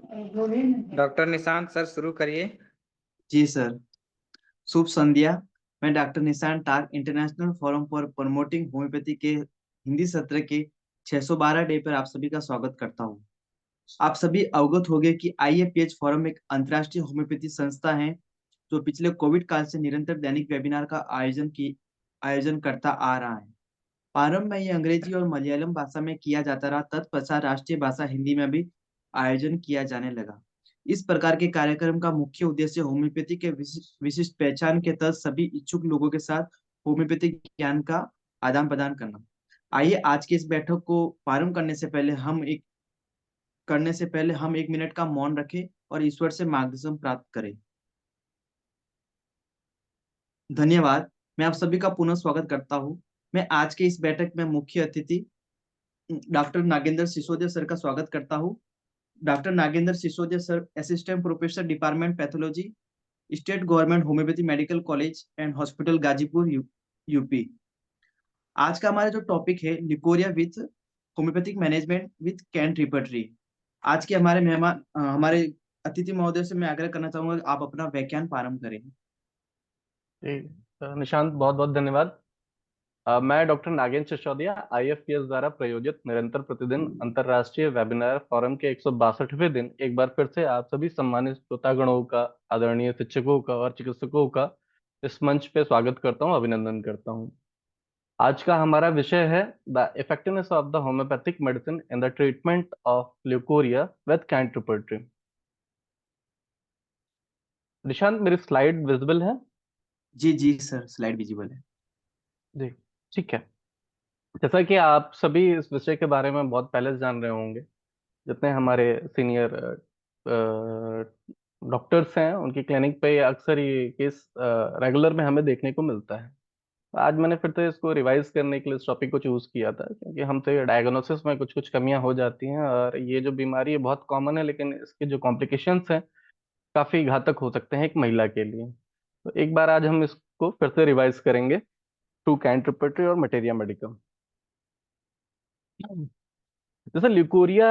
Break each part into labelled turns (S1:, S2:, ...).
S1: Doctor Nishant sir शुरू करिए।
S2: जी सर। शुभ संध्या। मैं doctor Nishan Tak international forum for promoting homoeopathy के हिंदी सत्र के 612 डे पर आप सभी का स्वागत करता हूं। आप सभी अवगत होंगे कि आईएफपीएच फोरम एक अंतर्राष्ट्रीय होम्योपैथी संस्था है जो पिछले कोविड काल से निरंतर दैनिक वेबिनार का आयोजन करता आ रहा है। प्रारंभ में ये अंग्रेजी और मलयालम भाषा में किया जाता रहा, तत्पश्चात राष्ट्रीय भाषा हिंदी में भी आयोजन किया जाने लगा। इस प्रकार के कार्यक्रम का मुख्य उद्देश्य होम्योपैथी के विशिष्ट पहचान के तहत सभी इच्छुक लोगों के साथ होम्योपैथिक ज्ञान का आदान प्रदान करना। आइए आज की इस बैठक को प्रारंभ करने से पहले हम 1 मिनट का मौन रखें और ईश्वर से मार्गदर्शन प्राप्त करें। धन्यवाद। मैं आप सभी का पुनः स्वागत करता हूँ। मैं आज के इस बैठक में मुख्य अतिथि डॉक्टर नागेंद्र सिसोदिया सर का स्वागत करता हूँ। Doctor Nagendra Sisodia sir assistant professor department pathology, state government homoeopathy medical college and hospital Ghazipur UP. आज का हमारा जो टॉपिक है leucorrhoea with homoeopathic management with Kent repertory. आज के हमारे अतिथि महोदय से मैं आग्रह करना चाहूंगा कि आप अपना व्याख्यान प्रारंभ करें।
S3: जी, निशांत बहुत बहुत धन्यवाद। मैं डॉक्टर नागेंद्र सिसोदिया आईएफपीएस द्वारा प्रायोजित निरंतर प्रतिदिन अंतर्राष्ट्रीय वेबिनार फोरम के 162वें दिन एक बार फिर से आप सभी सम्मानित श्रोतागणों का, आदरणीय शिक्षकों का और चिकित्सकों का इस मंच पे स्वागत करता हूं, अभिनंदन करता हूं। आज का हमारा विषय है the effectiveness of the homoeopathic medicine in the treatment of leucorrhoea with Kent repertory. Nishant, मेरी स्लाइड विजिबल है?
S2: जी जी सर, स्लाइड विजिबल है।
S3: जी, ठीक है। जैसा कि आप सभी इस विषय के बारे में बहुत पहले से जान रहे होंगे, जितने हमारे सीनियर डॉक्टर्स हैं उनकी क्लिनिक पे अक्सर ये केस रेगुलर में हमें देखने को मिलता है। आज मैंने फिर से इसको रिवाइज करने के लिए इस टॉपिक को चूज किया था, क्योंकि हमसे डायग्नोसिस में कुछ कुछ कमियां हो जाती हैं और ये जो बीमारी है बहुत कॉमन है, लेकिन इसके जो कॉम्प्लिकेशंस हैं काफी घातक हो सकते हैं एक महिला के लिए। तो एक बार आज हम इसको फिर से रिवाइज करेंगे टू कैंट रिपर्टरी और मटेरिया मेडिकम। जैसे ल्यूकोरिया,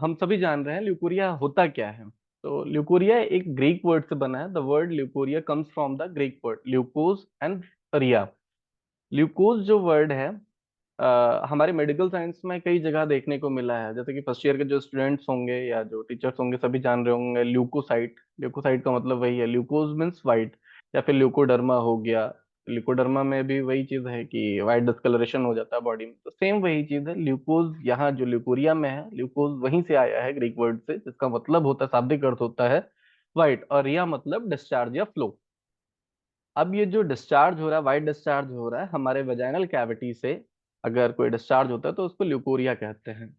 S3: हम सभी जान रहे हैं ल्यूकोरिया होता क्या है। तो ल्यूकोरिया एक ग्रीक वर्ड से बना है। The word leucorrhoea comes from the Greek word leukos and rhoia. Leukos जो वर्ड है, हमारे मेडिकल साइंस में कई जगह देखने को मिला है। जैसे कि फर्स्ट ईयर के जो स्टूडेंट्स होंगे या जो टीचर्स होंगे सभी जान रहे होंगे ल्यूकोसाइट। ल्यूकोसाइट का मतलब वही है, ल्यूकोज मीन्स वाइट। या फिर ल्यूकोडर्मा हो गया। ल्यूकोडर्मा में भी वही चीज है कि वाइट डिस्कलरेशन हो जाता है बॉडी में, तो सेम वही चीज है ल्यूकोज। यहाँ जो ल्यूकोरिया में है, ल्यूकोज वहीं से आया है ग्रीक वर्ड से, जिसका मतलब होता है, शाब्दिक अर्थ होता है वाइट, और रिया मतलब डिस्चार्ज या फ्लो। अब ये जो डिस्चार्ज हो रहा है, वाइट डिस्चार्ज हो रहा है हमारे वेजाइनल कैविटी से, अगर कोई डिस्चार्ज होता है तो उसको ल्यूकोरिया कहते हैं।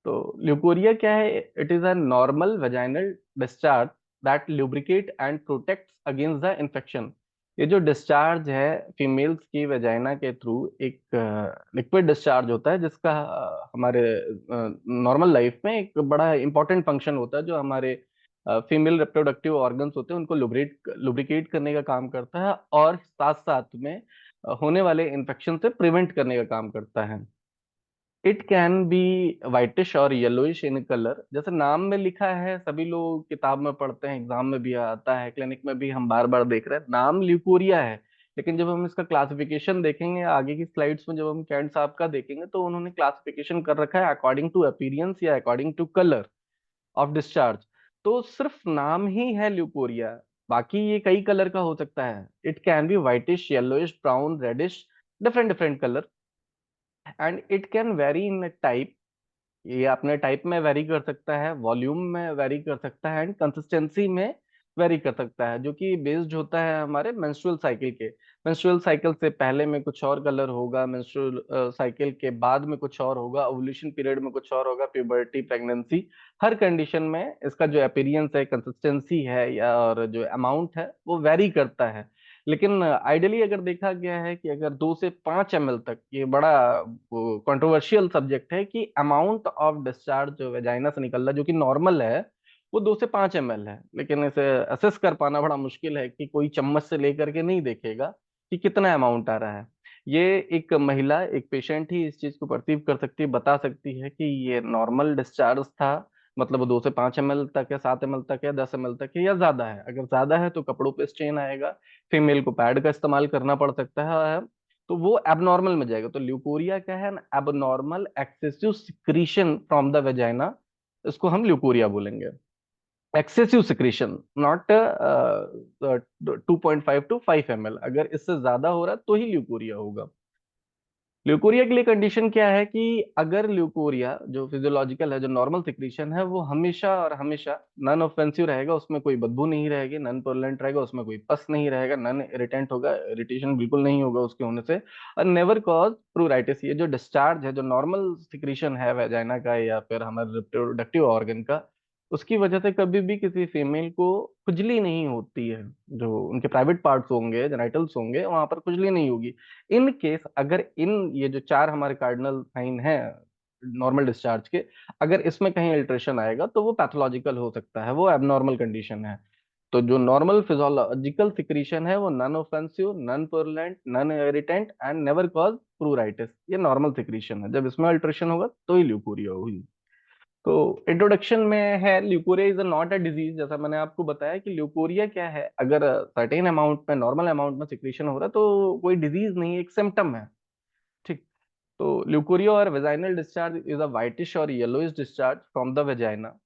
S3: तो ल्यूकोरिया क्या है? It is a normal vaginal discharge that lubricate and protects against the infection. ये जो डिस्चार्ज है फीमेल्स की वेजाइना के थ्रू, एक लिक्विड डिस्चार्ज होता है जिसका हमारे नॉर्मल लाइफ में एक बड़ा इंपॉर्टेंट फंक्शन होता है, जो हमारे फीमेल रिप्रोडक्टिव ऑर्गन्स होते हैं उनको लुब्रिकेट करने का काम करता है, और साथ साथ में होने वाले इन्फेक्शन से प्रिवेंट करने का काम करता है। इट कैन बी वाइटिश और येलोइश इन कलर, जैसे नाम में लिखा है, सभी लोग किताब में पढ़ते हैं, एग्जाम में भी आता है, क्लिनिक में भी हम बार बार देख रहे हैं, नाम ल्यूकोरिया है। लेकिन जब हम इसका क्लासिफिकेशन देखेंगे आगे की स्लाइड्स में, जब हम कैंट साहब का देखेंगे, तो उन्होंने क्लासिफिकेशन कर रखा है अकॉर्डिंग टू अपीयरेंस या according to colour of discharge. तो सिर्फ नाम ही है ल्यूकोरिया, बाकी ये कई कलर का हो सकता है। It can be whitish, yellowish, brown, reddish, different different colour. And it can vary in type, ये अपने टाइप में वेरी कर सकता है, वॉल्यूम में वेरी कर सकता है, एंड कंसिस्टेंसी में वेरी कर सकता है, जो कि बेस्ड होता है हमारे मेंस्ट्रुअल साइकिल के। मेंस्ट्रुअल साइकिल से पहले में कुछ और कलर होगा, मेंस्ट्रुअल साइकिल के बाद में कुछ और होगा, ओव्यूलेशन पीरियड में कुछ और होगा, प्यूबर्टी, प्रेगनेंसी, हर कंडीशन में इसका जो अपीयरेंस है, कंसिस्टेंसी है, या और जो अमाउंट है वो वेरी करता है। लेकिन आइडियली अगर देखा गया है कि अगर 2 से 5 ml तक, ये बड़ा कंट्रोवर्शियल सब्जेक्ट है कि अमाउंट ऑफ डिस्चार्ज जो वेजाइना से निकल रहा है, जो कि नॉर्मल है, वो 2 से 5 ml है। लेकिन इसे असेस कर पाना बड़ा मुश्किल है कि कोई चम्मच से लेकर के नहीं देखेगा कि कितना अमाउंट आ रहा है। ये एक महिला, एक पेशेंट ही इस चीज को परसीव कर सकती है, बता सकती है कि ये नॉर्मल डिस्चार्ज था, मतलब वो 2 से 5 ml तक है, 7 ml तक है, 10 ml तक है, या ज्यादा है। अगर ज्यादा है तो कपड़ों पे स्ट्रेन आएगा, फीमेल को पैड का इस्तेमाल करना पड़ सकता है, तो वो एबनॉर्मल में जाएगा। तो ल्यूकोरिया क्या है? Abnormal excessive secretion from the vagina, इसको हम ल्यूकोरिया बोलेंगे। Excessive secretion, not 2.5 to 5 ml, अगर इससे ज्यादा हो रहा है तो ही ल्यूकोरिया होगा। ल्यूकोरिया के लिए कंडीशन क्या है कि अगर ल्यूकोरिया जो फिजियोलॉजिकल है, जो नॉर्मल सिक्रीशन है, वो हमेशा और हमेशा नॉन ऑफेंसिव रहेगा, उसमें कोई बदबू नहीं रहेगी, नॉन पुरलेंट रहेगा, उसमें कोई पस नहीं रहेगा, नॉन इरिटेंट होगा, इरिटेशन बिल्कुल नहीं होगा उसके होने से, और नेवर कॉज प्रूराइटिस। ये जो डिस्चार्ज है, जो नॉर्मल सिक्रीशन है वेजाइना का या फिर हमारे रिप्रोडक्टिव ऑर्गन का, उसकी वजह से कभी भी किसी फीमेल को खुजली नहीं होती है। जो उनके प्राइवेट पार्ट्स होंगे, जेनाइटल्स होंगे, वहां पर खुजली नहीं होगी। इन केस अगर इन ये जो चार हमारे कार्डिनल साइन है नॉर्मल डिस्चार्ज के, अगर इसमें कहीं अल्ट्रेशन आएगा तो वो पैथोलॉजिकल हो सकता है, वो एबनॉर्मल कंडीशन है। तो जो नॉर्मल फिजियोलॉजिकल सिक्रीशन है वो non offensive, non purulent, non irritant and never cause pruritus, ये नॉर्मल सिक्रीशन है। जब इसमें अल्ट्रेशन होगा तो ही ल्यूकोरिया होगी। तो इंट्रोडक्शन में है, leucorrhoea is not a disease. जैसा मैंने आपको बताया कि ल्यूकोरिया क्या है, अगर सर्टेन अमाउंट में, नॉर्मल अमाउंट में सिक्रीशन हो रहा है तो कोई डिजीज नहीं है, एक सिम्टम है। ठीक। तो ल्यूकोरिया और vaginal discharge is a whitish और yellowish discharge from the vagina.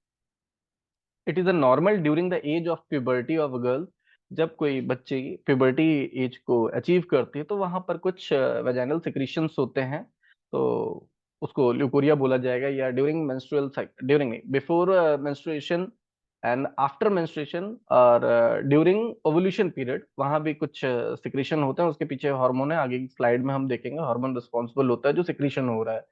S3: It is a normal during the age of puberty of girl. जब कोई बच्ची प्यूबर्टी एज को अचीव करती है तो वहां पर कुछ वेजाइनल सिक्रीशंस होते हैं, तो उसको ल्यूकोरिया बोला जाएगा। या ड्यूरिंग मेंस्ट्रुअल, ड्यूरिंग नहीं, before menstruation and after menstruation, और ड्यूरिंग ओवुलेशन पीरियड, वहां भी कुछ सिक्रीशन होते हैं। उसके पीछे हार्मोन है, आगे की स्लाइड में हम देखेंगे, हार्मोन रिस्पॉन्सिबल होता है जो सिक्रीशन हो रहा है।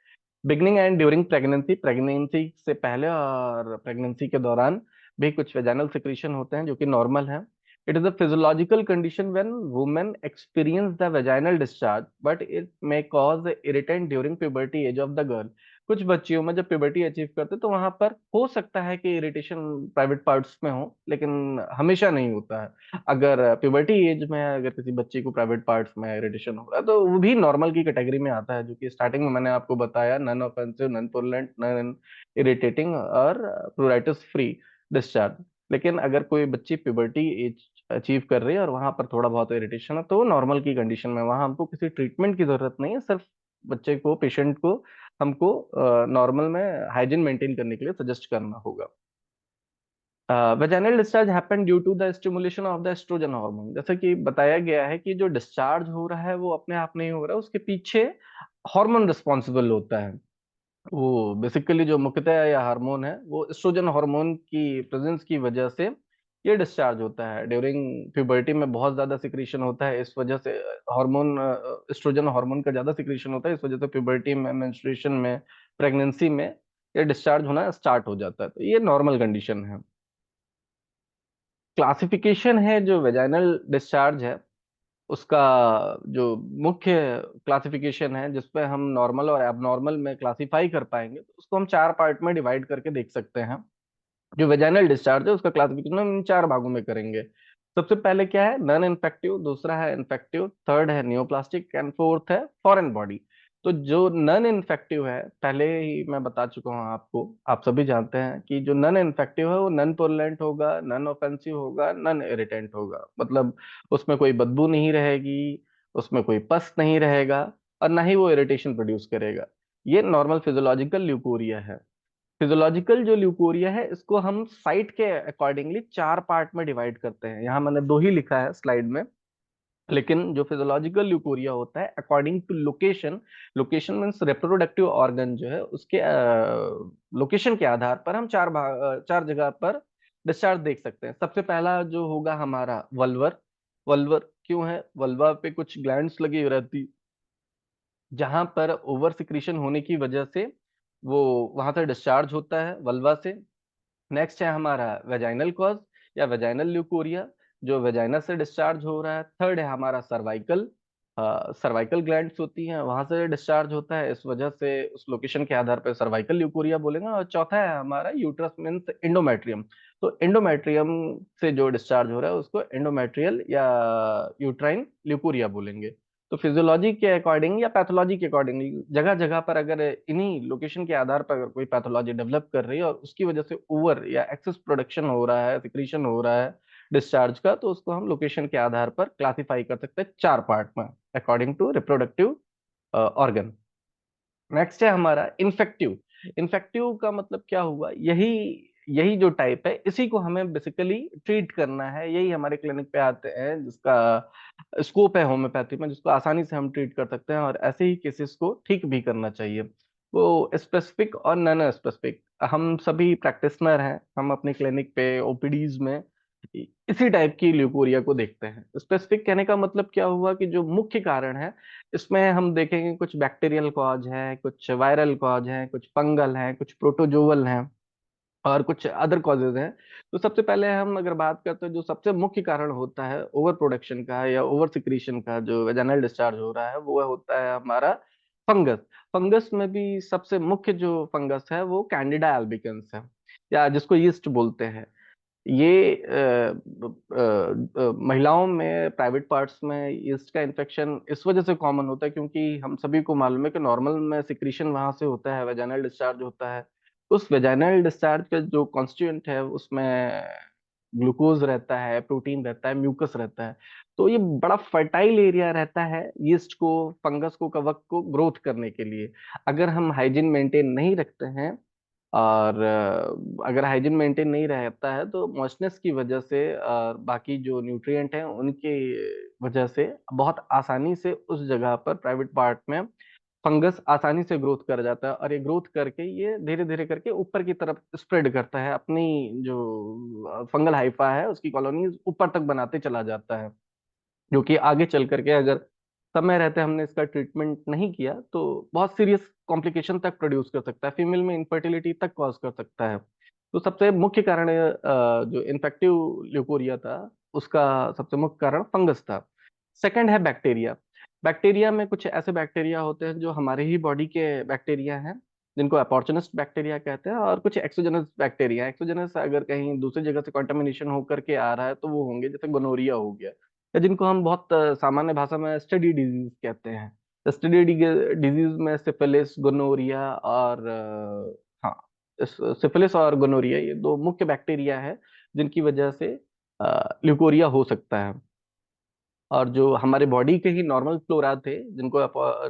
S3: Beginning and during pregnancy, pregnancy से पहले और प्रेगनेंसी के दौरान भी कुछ वेजाइनल सिक्रीशन होते हैं जो कि नॉर्मल है। It is a physiological condition when women experience the vaginal discharge, but it may cause irritant during puberty as of the girl. कुछ बच्चियों में जब प्यूबर्टी अचीव करते तो वहां पर हो सकता है कि इरिटेशन प्राइवेट पार्ट्स में हो, लेकिन हमेशा नहीं होता है। अगर प्यूबर्टी एज में अगर किसी बच्ची को प्राइवेट पार्ट्स में इरिटेशन हो रहा है तो वो भी नॉर्मल की कैटेगरी में आता है, जो कि स्टार्टिंग में मैंने आपको बताया, non offensive, non purulent, non irritating और प्रूराइटिस फ्री डिस्चार्ज। लेकिन अगर कोई बच्ची प्यूबर्टी एज अचीव कर रही है और वहां पर थोड़ा बहुत इरिटेशन है तो वो नॉर्मल की कंडीशन में, वहां हमको किसी ट्रीटमेंट की जरूरत नहीं है, सिर्फ बच्चे को, पेशेंट को हमको नॉर्मल में हाइजीन मेंटेन करने के लिए सजेस्ट करना होगा। Vaginal discharge happen due to the stimulation of the oestrogen hormone. जैसा कि बताया गया है कि जो डिस्चार्ज हो रहा है वो अपने आप नहीं हो रहा है, उसके पीछे हार्मोन रिस्पॉन्सिबल होता है। वो बेसिकली जो मुख्यतः या हार्मोन है वो एस्ट्रोजन हार्मोन की प्रेजेंस की वजह से ये डिस्चार्ज होता है। ड्यूरिंग प्यूबर्टी में बहुत ज्यादा सिक्रीशन होता है, इस वजह से हार्मोन, एस्ट्रोजन हार्मोन का ज्यादा सिक्रीशन होता है, इस वजह से प्यूबर्टी में, मेंस्ट्रुएशन में, प्रेगनेंसी में ये डिस्चार्ज होना स्टार्ट हो जाता है। तो ये नॉर्मल कंडीशन है। क्लासिफिकेशन है जो वेजाइनल डिस्चार्ज है उसका, जो मुख्य क्लासिफिकेशन है जिसपे हम नॉर्मल और एबनॉर्मल में क्लासिफाई कर पाएंगे, तो उसको हम 4 पार्ट में डिवाइड करके देख सकते हैं। जो वेजाइनल डिस्चार्ज है उसका क्लासिफिकेशन हम इन 4 भागों में करेंगे। सबसे पहले क्या है? नॉन इन्फेक्टिव, दूसरा है इन्फेक्टिव, थर्ड है नियोप्लास्टिक एंड फोर्थ है फॉरेन बॉडी। तो जो नॉन इन्फेक्टिव है, पहले ही मैं बता चुका हूँ आपको, आप सभी जानते हैं कि जो नॉन इन्फेक्टिव है वो नॉन पुरलेंट होगा, नॉन ऑफेंसिव होगा, नॉन इरिटेंट होगा। मतलब उसमें कोई बदबू नहीं रहेगी, उसमें कोई पस नहीं रहेगा, और ना ही वो इरिटेशन प्रोड्यूस करेगा। ये नॉर्मल फिजियोलॉजिकल ल्यूकोरिया है। फिजियोलॉजिकल जो ल्यूकोरिया है इसको हम साइट के अकॉर्डिंगली 4 पार्ट में डिवाइड करते हैं। यहाँ मैंने दो ही लिखा है स्लाइड में, लेकिन जो फिजियोलॉजिकल ल्यूकोरिया होता है according to location, location means reproductive organ जो है उसके लोकेशन के आधार पर हम 4 जगह पर डिस्चार्ज देख सकते हैं। सबसे पहला जो होगा हमारा वल्वर। वल्वर क्यों है? वल्वा पे कुछ ग्लैंड्स लगी रहती, जहां पर ओवर सिक्रीशन होने की वजह से वो वहां से डिस्चार्ज होता है वल्वा से। नेक्स्ट है हमारा वेजाइनल कॉज या वेजाइनल ल्यूकोरिया, जो वेजाइना से डिस्चार्ज हो रहा है। थर्ड है हमारा सर्वाइकल, सर्वाइकल ग्लैंड्स होती हैं, वहां से डिस्चार्ज होता है, इस वजह से उस लोकेशन के आधार पर सर्वाइकल ल्यूकोरिया बोलेंगे। और चौथा है हमारा यूट्रस मीन्स एंडोमेट्रियम। तो एंडोमेट्रियम से जो डिस्चार्ज हो रहा है उसको एंडोमेट्रियल या यूट्राइन ल्यूकोरिया बोलेंगे। तो फिजियोलॉजी के अकॉर्डिंग या पैथोलॉजी के अकॉर्डिंग जगह जगह पर अगर इन्हीं लोकेशन के आधार पर अगर कोई पैथोलॉजी डेवलप कर रही है और उसकी वजह से ओवर या एक्सेस प्रोडक्शन हो रहा है, सिक्रीशन हो रहा है डिस्चार्ज का, तो उसको हम लोकेशन के आधार पर क्लासिफाई कर सकते हैं 4 पार्ट में according to reproductive organ. Next है हमारा इन्फेक्टिव। इन्फेक्टिव का मतलब क्या हुआ, यही यही जो टाइप है इसी को हमें बेसिकली ट्रीट करना है, यही हमारे क्लिनिक पे आते हैं जिसका स्कोप है होम्योपैथी में, जिसको आसानी से हम ट्रीट कर सकते हैं और ऐसे ही केसेस को ठीक भी करना चाहिए। वो स्पेसिफिक और नॉन स्पेसिफिक, हम सभी प्रैक्टिशनर हैं, हम अपने क्लिनिक पे ओपीडीज में इसी टाइप की ल्यूकोरिया को देखते हैं। स्पेसिफिक कहने का मतलब क्या हुआ कि जो मुख्य कारण है इसमें हम देखेंगे कुछ बैक्टीरियल कॉज है, कुछ वायरल कॉज है, कुछ फंगल है, कुछ प्रोटोजोवल हैं और कुछ अदर कॉजेज हैं। तो सबसे पहले हम अगर बात करते हैं जो सबसे मुख्य कारण होता है ओवर प्रोडक्शन का या ओवर सिक्रीशन का, जो वेजाइनल डिस्चार्ज हो रहा है, वो होता है हमारा फंगस। फंगस में भी सबसे मुख्य जो फंगस है वो कैंडिडा एल्बिकन्स है, या जिसको यीस्ट बोलते हैं। ये महिलाओं में प्राइवेट पार्ट्स में यीस्ट का इन्फेक्शन इस वजह से कॉमन होता है क्योंकि हम सभी को मालूम है कि नॉर्मल में सिक्रीशन वहां से होता है, वेजाइनल डिस्चार्ज होता है। उस वेजाइनल डिस्चार्ज का जो कॉन्स्टिट्यूएंट है उसमें ग्लूकोज रहता है, प्रोटीन रहता है, म्यूकस रहता है। तो ये बड़ा फर्टाइल एरिया रहता है यीस्ट को, फंगस को, कवक को ग्रोथ करने के लिए। अगर हम हाइजीन मेंटेन नहीं रखते हैं और अगर हाइजीन मेंटेन नहीं रहता है तो मॉइस्चनेस की वजह से और बाकी जो न्यूट्रिएंट हैं उनकी वजह से बहुत आसानी से उस जगह पर प्राइवेट पार्ट में फंगस आसानी से ग्रोथ कर जाता है और ये ग्रोथ करके ये धीरे धीरे करके ऊपर की तरफ स्प्रेड करता है, अपनी जो फंगल हाइफा है उसकी कॉलोनीज ऊपर तक बनाते चला जाता है, जो कि आगे चल करके अगर समय रहते हमने इसका ट्रीटमेंट नहीं किया तो बहुत सीरियस कॉम्प्लिकेशन तक प्रोड्यूस कर सकता है, फीमेल में इनफर्टिलिटी तक कॉज कर सकता है। तो सबसे मुख्य कारण जो इन्फेक्टिव ल्यूकोरिया था उसका सबसे मुख्य कारण फंगस था। सेकंड है बैक्टीरिया। बैक्टीरिया में कुछ ऐसे बैक्टीरिया होते हैं जो हमारे ही बॉडी के बैक्टीरिया हैं, जिनको अपॉर्चुनिस्ट बैक्टीरिया कहते हैं, और कुछ एक्सोजेनस बैक्टीरिया। एक्सोजेनस अगर कहीं दूसरी जगह से कंटामिनेशन होकर के आ रहा है तो वो होंगे, जैसे गोनोरिया हो गया, या जिनको हम बहुत सामान्य भाषा में स्टडी डिजीज कहते हैं। स्टडी डिजीज में सिफिलिस, गोनोरिया और हाँ, सिफिलिस और गोनोरिया ये दो मुख्य बैक्टीरिया है जिनकी वजह से ल्यूकोरिया हो सकता है। और जो हमारे बॉडी के ही नॉर्मल फ्लोरा थे, जिनको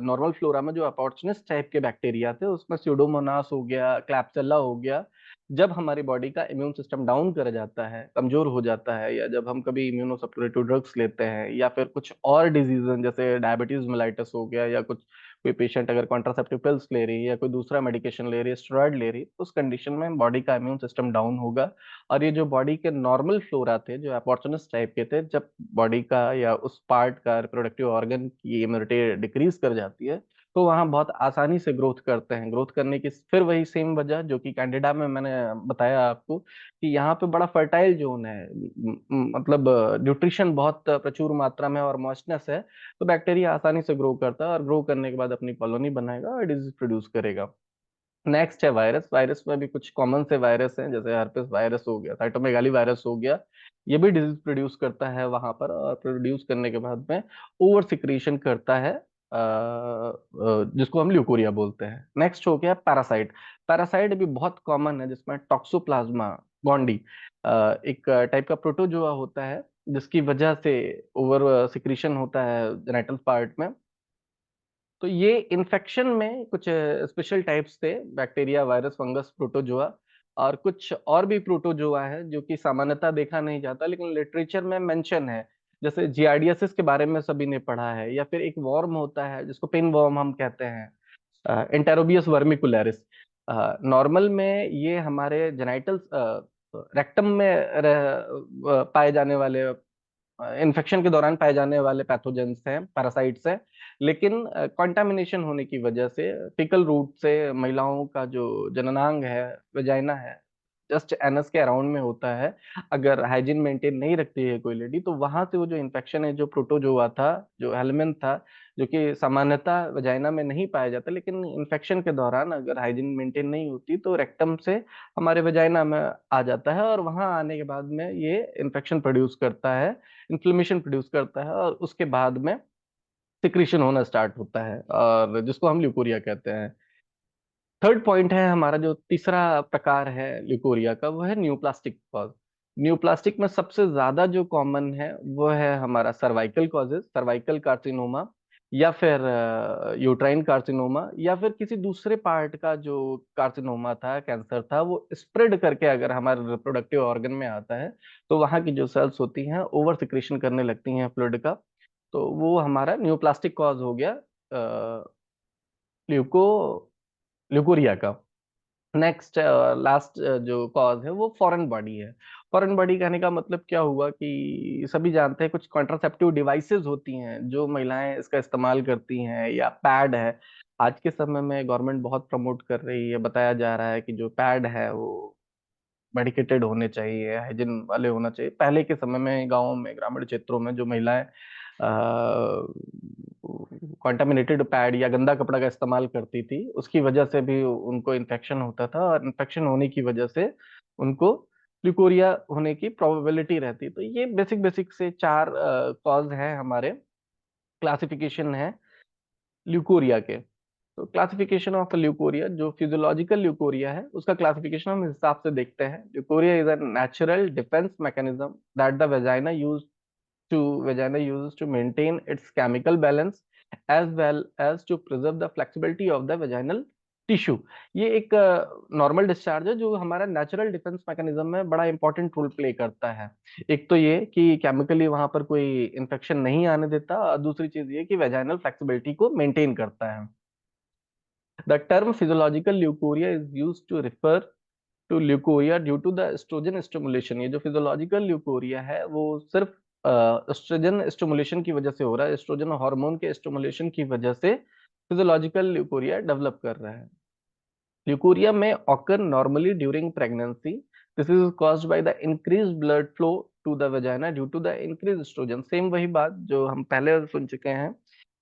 S3: नॉर्मल फ्लोरा में जो अपॉर्चुनिस्ट टाइप के बैक्टीरिया थे उसमें स्यूडोमोनास हो गया, क्लैप्सिला हो गया, जब हमारी बॉडी का इम्यून सिस्टम डाउन कर जाता है, कमजोर हो जाता है, या जब हम कभी इम्यूनोसप्रेसिव ड्रग्स लेते हैं या फिर कुछ और डिजीज जैसे डायबिटीज मेलाइटस हो गया, या कुछ कोई पेशेंट अगर कॉन्ट्रासेप्टिव पिल्स ले रही है या कोई दूसरा मेडिकेशन ले रही है, स्टेरॉइड ले रही है, तो उस कंडीशन में बॉडी का इम्यून सिस्टम डाउन होगा। और ये जो बॉडी के नॉर्मल फ्लोरा थे जो अपॉर्चुनिस्ट टाइप के थे, जब बॉडी का या उस पार्ट का रिप्रोडक्टिव ऑर्गन की इम्यूनिटी डिक्रीज कर जाती है तो वहाँ बहुत आसानी से ग्रोथ करते हैं। ग्रोथ करने की फिर वही सेम वजह जो कि कैंडिडा में मैंने बताया आपको कि यहाँ पे बड़ा फर्टाइल जोन है, मतलब न्यूट्रिशन बहुत प्रचुर मात्रा में और मॉइस्चनेस है, तो बैक्टीरिया आसानी से ग्रो करता है और ग्रो करने के बाद अपनी कॉलोनी बनाएगा और डिजीज प्रोड्यूस करेगा। नेक्स्ट है वायरस। वायरस में भी कुछ कॉमन से वायरस हैं, जैसे हर्पेस वायरस हो गया, साइटोमेगाली वायरस हो गया। ये भी डिजीज प्रोड्यूस करता है वहां पर, और प्रोड्यूस करने के बाद में ओवर सिक्रीशन करता है, जिसको हम ल्यूकोरिया बोलते हैं। नेक्स्ट हो गया पैरासाइट। पैरासाइट भी बहुत कॉमन है, जिसमें टॉक्सोप्लाज्मा गोंडी एक टाइप का प्रोटोजोआ होता है, जिसकी वजह से ओवर सिक्रीशन होता है जेनिटल पार्ट में। तो ये इन्फेक्शन में कुछ स्पेशल टाइप्स थे, बैक्टीरिया, वायरस, फंगस, प्रोटोजोआ, और कुछ और भी प्रोटोजोआ है जो कि सामान्यतः देखा नहीं जाता लेकिन लिटरेचर में मेंशन है। जैसे जियार्डियसिस के बारे में सभी ने पढ़ा है, या फिर एक वर्म होता है जिसको पिन वर्म हम कहते हैं, एंटेरोबियस वर्मिकुलरिस। नॉर्मल में ये हमारे जेनाइटल रेक्टम में पाए जाने वाले, इन्फेक्शन के दौरान पाए जाने वाले पैथोजेंस हैं, पैरासाइट्स हैं। लेकिन कंटामिनेशन होने की वजह से फीकल रूट से महिलाओं का जो जननांग है, वजाइना है, जस्ट एनस के अराउंड में होता है। अगर हाइजीन मेंटेन नहीं रखती है कोई लेडी तो वहां से वो जो इन्फेक्शन है, जो प्रोटोजोआ था, जो हेलमेंथ था, जो कि सामान्यतः वजाइना में नहीं पाया जाता, लेकिन इन्फेक्शन के दौरान अगर हाइजीन मेंटेन नहीं होती तो रेक्टम से हमारे वजाइना में आ जाता है, और वहां आने के बाद में ये इन्फेक्शन प्रोड्यूस करता है, इन्फ्लेमेशन प्रोड्यूस करता है, और उसके बाद में सिक्रीशन होना स्टार्ट होता है, और जिसको हम ल्यूकोरिया कहते हैं। थर्ड पॉइंट है हमारा, जो तीसरा प्रकार है ल्यूकोरिया का, वो है न्यूप्लास्टिक कॉज। न्यूप्लास्टिक में सबसे ज्यादा जो कॉमन है वो है हमारा सर्वाइकल कॉजेज, सर्वाइकल कार्सिनोमा, या फिर यूट्राइन कार्सिनोमा, या फिर किसी दूसरे पार्ट का जो कार्सिनोमा था, कैंसर था, वो स्प्रेड करके अगर हमारे रिप्रोडक्टिव ऑर्गन में आता है, तो वहाँ की जो सेल्स होती हैं ओवर सिक्रेशन करने लगती हैं फ्लूइड का, तो वो हमारा न्यूप्लास्टिक कॉज हो गया ल्यूको ल्यूकोरिया का। नेक्स्ट लास्ट जो कॉज है वो फॉरेन बॉडी है। फॉरेन बॉडी कहने का मतलब क्या हुआ कि सभी जानते हैं कुछ कॉन्ट्रासेप्टिव डिवाइसेस होती हैं जो महिलाएं इसका इस्तेमाल करती हैं, या पैड है। आज के समय में गवर्नमेंट बहुत प्रमोट कर रही है, बताया जा रहा है कि जो पैड है वो मेडिकेटेड होने चाहिए, हाइजीन वाले होना चाहिए। पहले के समय में गाँवों में, ग्रामीण क्षेत्रों में जो महिलाएं कॉन्टामिनेटेड पैड या गंदा कपड़ा का इस्तेमाल करती थी, उसकी वजह से भी उनको इन्फेक्शन होता था, और इन्फेक्शन होने की वजह से उनको ल्यूकोरिया होने की प्रोबेबिलिटी रहती। तो ये बेसिक बेसिक से चार कॉज है हमारे, क्लासिफिकेशन है ल्यूकोरिया के। तो क्लासिफिकेशन ऑफ ल्यूकोरिया, जो फिजियोलॉजिकल ल्यूकोरिया है उसका क्लासिफिकेशन हम इस हिसाब से देखते हैं। Leucorrhoea is a natural defence mechanism that the vagina uses to maintain its chemical balance as well as to preserve the flexibility of the vaginal tissue. ये एक नॉर्मल डिस्चार्ज है जो हमारा नेचुरल डिफेंस मैकेनिज्म में बड़ा important role play करता है। एक तो ये कि केमिकली वहां पर कोई इन्फेक्शन नहीं आने देता, और दूसरी चीज ये कि वेजाइनल फ्लेक्सिबिलिटी को मेंटेन करता है। The term physiological leucorrhoea is use to refer to leucorrhoea due to the oestrogen stimulation. ये जो फिजियोलॉजिकल ल्यूकोरिया है वो सिर्फ एस्ट्रोजन स्टिमुलेशन की वजह से हो रहा है, एस्ट्रोजन हार्मोन के स्टिमुलेशन की वजह से फिजियोलॉजिकल ल्यूकोरिया डेवलप कर रहा है। ल्यूकोरिया में occur normally during pregnancy. This is caused by the increase blood flow to the vagina due to the increase oestrogen. Same वही बात जो हम पहले सुन चुके हैं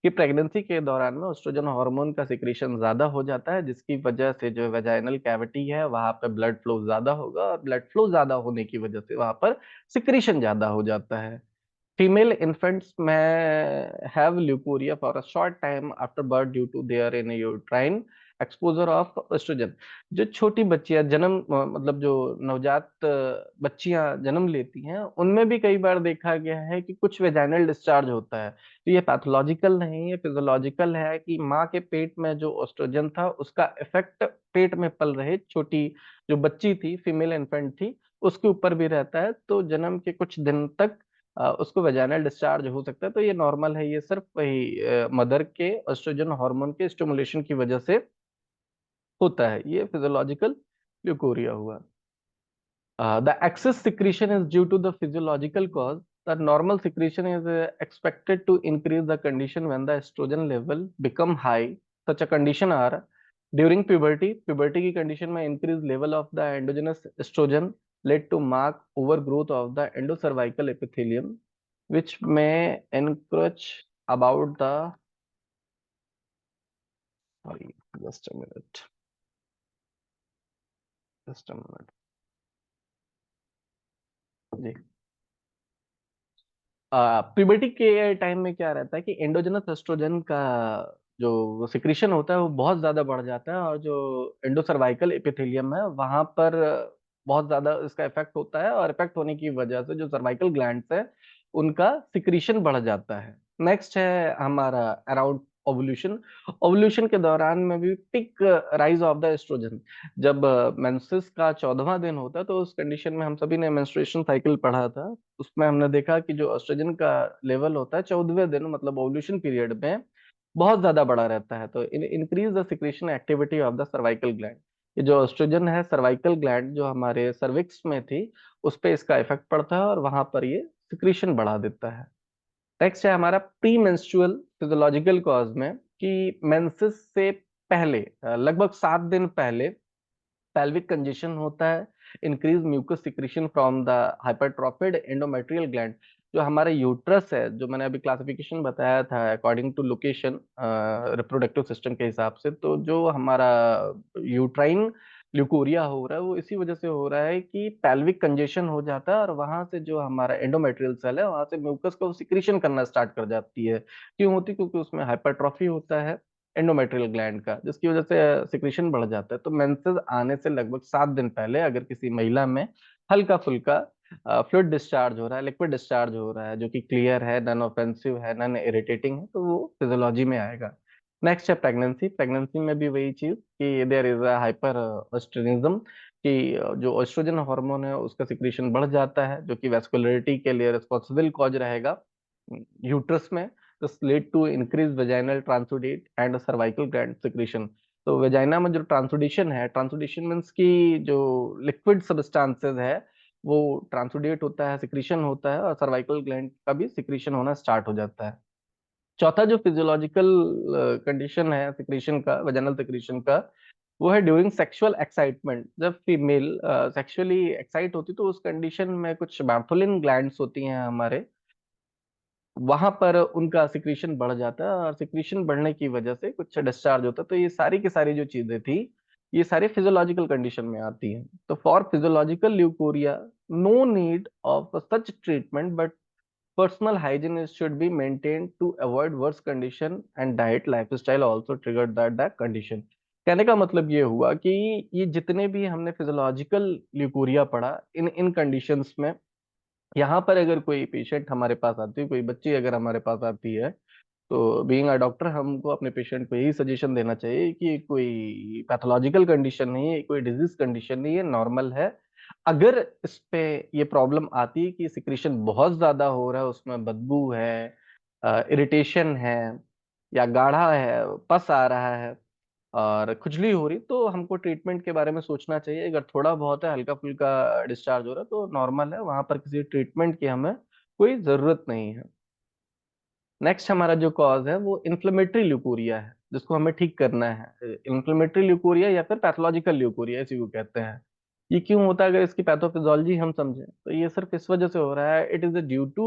S3: कि प्रेगनेंसी के दौरान में एस्ट्रोजन हार्मोन का सिक्रीशन ज्यादा हो जाता है, जिसकी वजह से जो वेजाइनल कैविटी है वहां पर ब्लड फ्लो ज्यादा होगा, और ब्लड फ्लो ज्यादा होने की वजह से वहां पर सिक्रीशन ज्यादा हो जाता है। Female infants may have leukorrhea for a short time after birth due to their in uterine exposure of estrogen। जो छोटी बच्चियां जन्म मतलब जो नवजात बच्चियां जन्म लेती हैं, उनमें भी कई बार देखा गया है कि कुछ वेजाइनल डिस्चार्ज होता है। तो ये पैथोलॉजिकल नहीं, ये फिजियोलॉजिकल है कि माँ के पेट में जो एस्ट्रोजन था उसका इफेक्ट पेट में पल रहे छोटी जो बच्ची थी, फीमेल इन्फेंट थी, उसके ऊपर भी रहता है। तो जन्म के कुछ दिन तक उसको वेजाइनल डिस्चार्ज हो सकता है। तो ये नॉर्मल है, ये सिर्फ वही मदर के एस्ट्रोजन हार्मोन के स्टिमुलेशन की वजह से होता है। ये फिजियोलॉजिकल ल्यूकोरिया हुआ। The excess secretion is due to the physiological cause. The normal secretion is expected to increase the condition when the oestrogen level become high. Such a condition are during puberty. Puberty की condition में increase level of the endogenous oestrogen led to mark overgrowth of the endocervical epithelium, which may encroach about the, sorry, just a minute, just a minute जी। Puberty के time में क्या रहता है कि endogenous oestrogen का जो सिक्रीशन होता है वो बहुत ज्यादा बढ़ जाता है, और जो एंडोसर्वाइकल एपिथेलियम है वहां पर बहुत ज्यादा इसका इफेक्ट होता है, और इफेक्ट होने की वजह से जो सर्वाइकल ग्लैंड्स है उनका सिक्रीशन बढ़ जाता है। नेक्स्ट है हमारा अराउंड ओवुलेशन। ओवुलेशन के दौरान में भी peak rise of the oestrogen. जब मेंसेस का 14वां दिन होता है, तो उस कंडीशन में हम सभी ने मेंस्ट्रुएशन साइकिल पढ़ा था, उसमें हमने देखा कि जो एस्ट्रोजन का लेवल होता है 14वें दिन मतलब ओवुलेशन पीरियड में बहुत ज्यादा बड़ा रहता है। तो increase the secretion activity of the cervical gland. ये जो एस्ट्रोजन है सर्वाइकल ग्लैंड जो हमारे सर्विक्स में थी उस पे इसका इफेक्ट पड़ता है, और वहां पर ये सिक्रेशन बढ़ा देता है। नेक्स्ट है हमारा प्री मेंस्ट्रुअल फिजियोलॉजिकल कॉज में, कि मेंसेस से पहले लगभग 7 दिन पहले pelvic congestion होता है, increase mucus secretion from the hypertrophied endometrial gland. जो हमारा यूट्रस है, जो मैंने अभी क्लासिफिकेशन बताया था according to location reproductive system के हिसाब से, तो जो हमारा यूट्राइन ल्यूकोरिया हो रहा है वो इसी वजह से हो रहा है कि पेल्विक कंजेशन हो जाता है और वहां से जो हमारा एंडोमेट्रियल सेल है वहां से म्यूकस को सिक्रीशन करना स्टार्ट कर जाती है। क्यों होती है? क्योंकि उसमें हाइपरट्रॉफी होता है एंडोमेट्रियल ग्लैंड का, जिसकी वजह से सिक्रीशन बढ़ जाता है। तो मेंसेस आने से लगभग 7 दिन पहले अगर किसी महिला में हल्का फुल्का फ्लूइड डिस्चार्ज हो रहा है, लिक्विड डिस्चार्ज हो रहा है जो कि क्लियर है, नॉन ऑफेंसिव है, नॉन इरिटेटिंग है, तो वो फिजियोलॉजी में आएगा। नेक्स्ट है प्रेगनेंसी। प्रेगनेंसी में भी वही चीज कि देयर इज अ हाइपर एस्ट्रोजनिज्म, कि जो एस्ट्रोजन हार्मोन है उसका सिक्रीशन बढ़ जाता है जो कि वैस्कुलरिटी के लिए रिस्पॉन्सिबल कॉज रहेगा यूट्रस में। तो lead to increase vaginal transudate and cervical gland secretion. तो वेजाइना में जो ट्रांसुडेशन है, ट्रांसुडेशन मीन्स की जो लिक्विड सब्सटेंसेस है वो ट्रांसुडेट होता है, सिक्रीशन होता है, और सर्वाइकल ग्लैंड का भी सिक्रीशन होना स्टार्ट हो जाता है। चौथा जो फिजियोलॉजिकल कंडीशन है सिक्रीशन का, वजाइनल सिक्रीशन का, वो है ड्यूरिंग सेक्सुअल एक्साइटमेंट। जब फीमेल सेक्सुअली एक्साइट होती तो उस कंडीशन में कुछ बार्थोलिन ग्लैंड्स होती हैं हमारे, वहां पर उनका सिक्रीशन बढ़ जाता है और सिक्रीशन बढ़ने की वजह से कुछ डिस्चार्ज होता है। तो ये सारी की सारी जो चीजें थी ये सारी फिजियोलॉजिकल कंडीशन में आती हैं। तो for physiological leucorrhoea no need of such treatment, but personal hygiene should be maintained to avoid worse condition and diet lifestyle also triggered that condition। कहने का मतलब ये हुआ कि ये जितने भी हमने फिजियोलॉजिकल ल्यूकोरिया पढ़ा इन इन कंडीशंस में, यहाँ पर अगर कोई पेशेंट हमारे पास आती है, कोई बच्ची अगर हमारे पास आती है, तो बीइंग अ डॉक्टर हमको अपने पेशेंट को यही सजेशन देना चाहिए कि ये कोई पैथोलॉजिकल कंडीशन नहीं है, कोई डिजीज कंडीशन नहीं है, नॉर्मल है। अगर इस पे ये प्रॉब्लम आती है कि सिक्रीशन बहुत ज्यादा हो रहा है, उसमें बदबू है, इरिटेशन है, या गाढ़ा है, पस आ रहा है और खुजली हो रही, तो हमको ट्रीटमेंट के बारे में सोचना चाहिए। अगर थोड़ा बहुत है, हल्का फुल्का डिस्चार्ज हो रहा है तो नॉर्मल है, वहां पर किसी ट्रीटमेंट की हमें कोई जरूरत नहीं है। नेक्स्ट हमारा जो कॉज है वो इन्फ्लेमेटरी ल्यूकोरिया है, जिसको हमें ठीक करना है। इन्फ्लेमेटरी ल्यूकोरिया या फिर पैथोलॉजिकल ल्यूकोरिया इसी को कहते हैं। ये क्यों होता है? अगर इसकी पैथोफिजियोलॉजी हम समझें तो ये सिर्फ इस वजह से हो रहा है, it is due to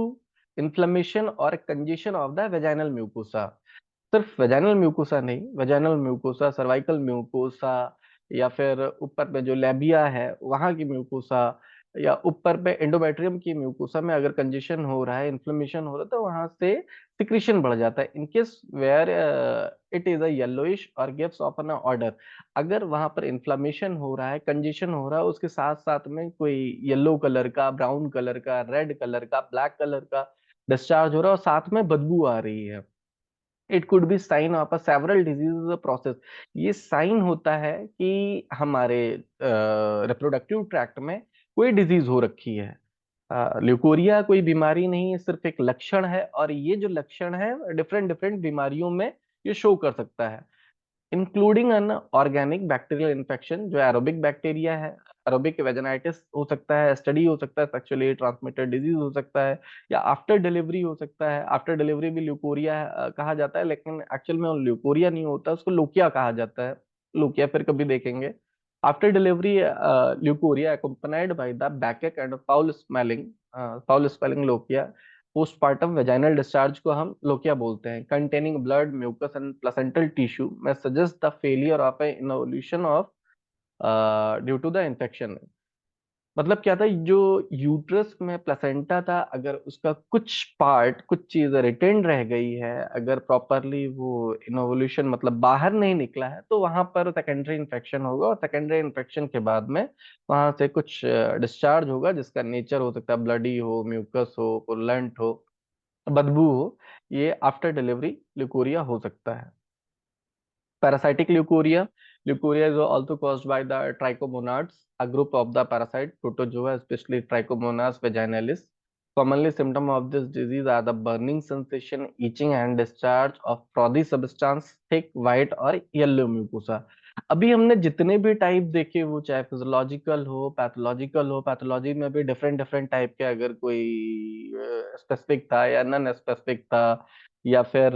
S3: inflammation और congestion of the vaginal mucosa. सिर्फ वेजाइनल म्यूकोसा नहीं, वेजाइनल म्यूकोसा, सर्वाइकल म्यूकोसा, या फिर ऊपर पे जो लेबिया है वहां की म्यूकोसा, या ऊपर पे एंडोमेट्रियम की म्यूकोसा में अगर कंजेशन हो रहा है, इन्फ्लेमेशन हो रहा है, तो वहां से सिक्रीशन बढ़ जाता है। In case where it is a yellowish और गिव्स ऑफ एन ऑर्डर, अगर वहां पर इन्फ्लेमेशन हो रहा है, कंजेशन हो रहा है, उसके साथ साथ में कोई येलो कलर का, ब्राउन कलर का, रेड कलर का, ब्लैक कलर का डिस्चार्ज हो रहा है और साथ में बदबू आ रही है, it could be sign of a several disease process. ये साइन होता है कि हमारे रिप्रोडक्टिव ट्रैक्ट में कोई डिजीज हो रखी है। ल्यूकोरिया कोई बीमारी नहीं है, सिर्फ एक लक्षण है, और ये जो लक्षण है डिफरेंट डिफरेंट बीमारियों में ये शो कर सकता है, including an organic bacterial infection जो एरोबिक बैक्टीरिया है, एरोबिक वेजाइटिस हो सकता है, एसटीडी हो सकता है, सेक्सुअली ट्रांसमिटेड डिजीज हो सकता है, या आफ्टर डिलीवरी हो सकता है। आफ्टर डिलीवरी भी ल्यूकोरिया कहा जाता है, लेकिन एक्चुअल में वो ल्यूकोरिया नहीं होता, उसको लोकिया कहा जाता है। लोकिया फिर कभी देखेंगे। After delivery leucorrhoea accompanied by the backache and foul smelling lochia. Postpartum vaginal discharge को हम लोकिया बोलते हैं, containing blood, mucus and placental tissue may suggest the failure of a involution of due to the infection. मतलब क्या था, जो uterus में placenta था, अगर उसका कुछ पार्ट, कुछ चीज रिटेन रह गई है, अगर प्रॉपरली वो इनोवल्यूशन मतलब बाहर नहीं निकला है, तो वहां पर सेकेंडरी इन्फेक्शन होगा, और सेकेंडरी इन्फेक्शन के बाद में वहां से कुछ डिस्चार्ज होगा जिसका नेचर हो सकता है ब्लडी हो, म्यूकस हो, पुरलेंट हो, बदबू हो। ये आफ्टर डिलीवरी ल्यूकोरिया हो सकता है। Parasitic leukorrhea. Leukorrhea is also caused by the trichomonads, a group of the parasite protozoa, especially Trichomonas vaginalis. Commonly, symptoms of this disease are the burning sensation, itching, and discharge of frothy substance, thick white or yellow mucosa। अभी हमने जितने भी type देखे, वो चाहे फिजियोलॉजिककल हो, pathological हो, pathology में भी डिफरेंट डिफरेंट टाइप के, अगर कोई स्पेसिफिक था या नॉन स्पेसिफिक था, या फिर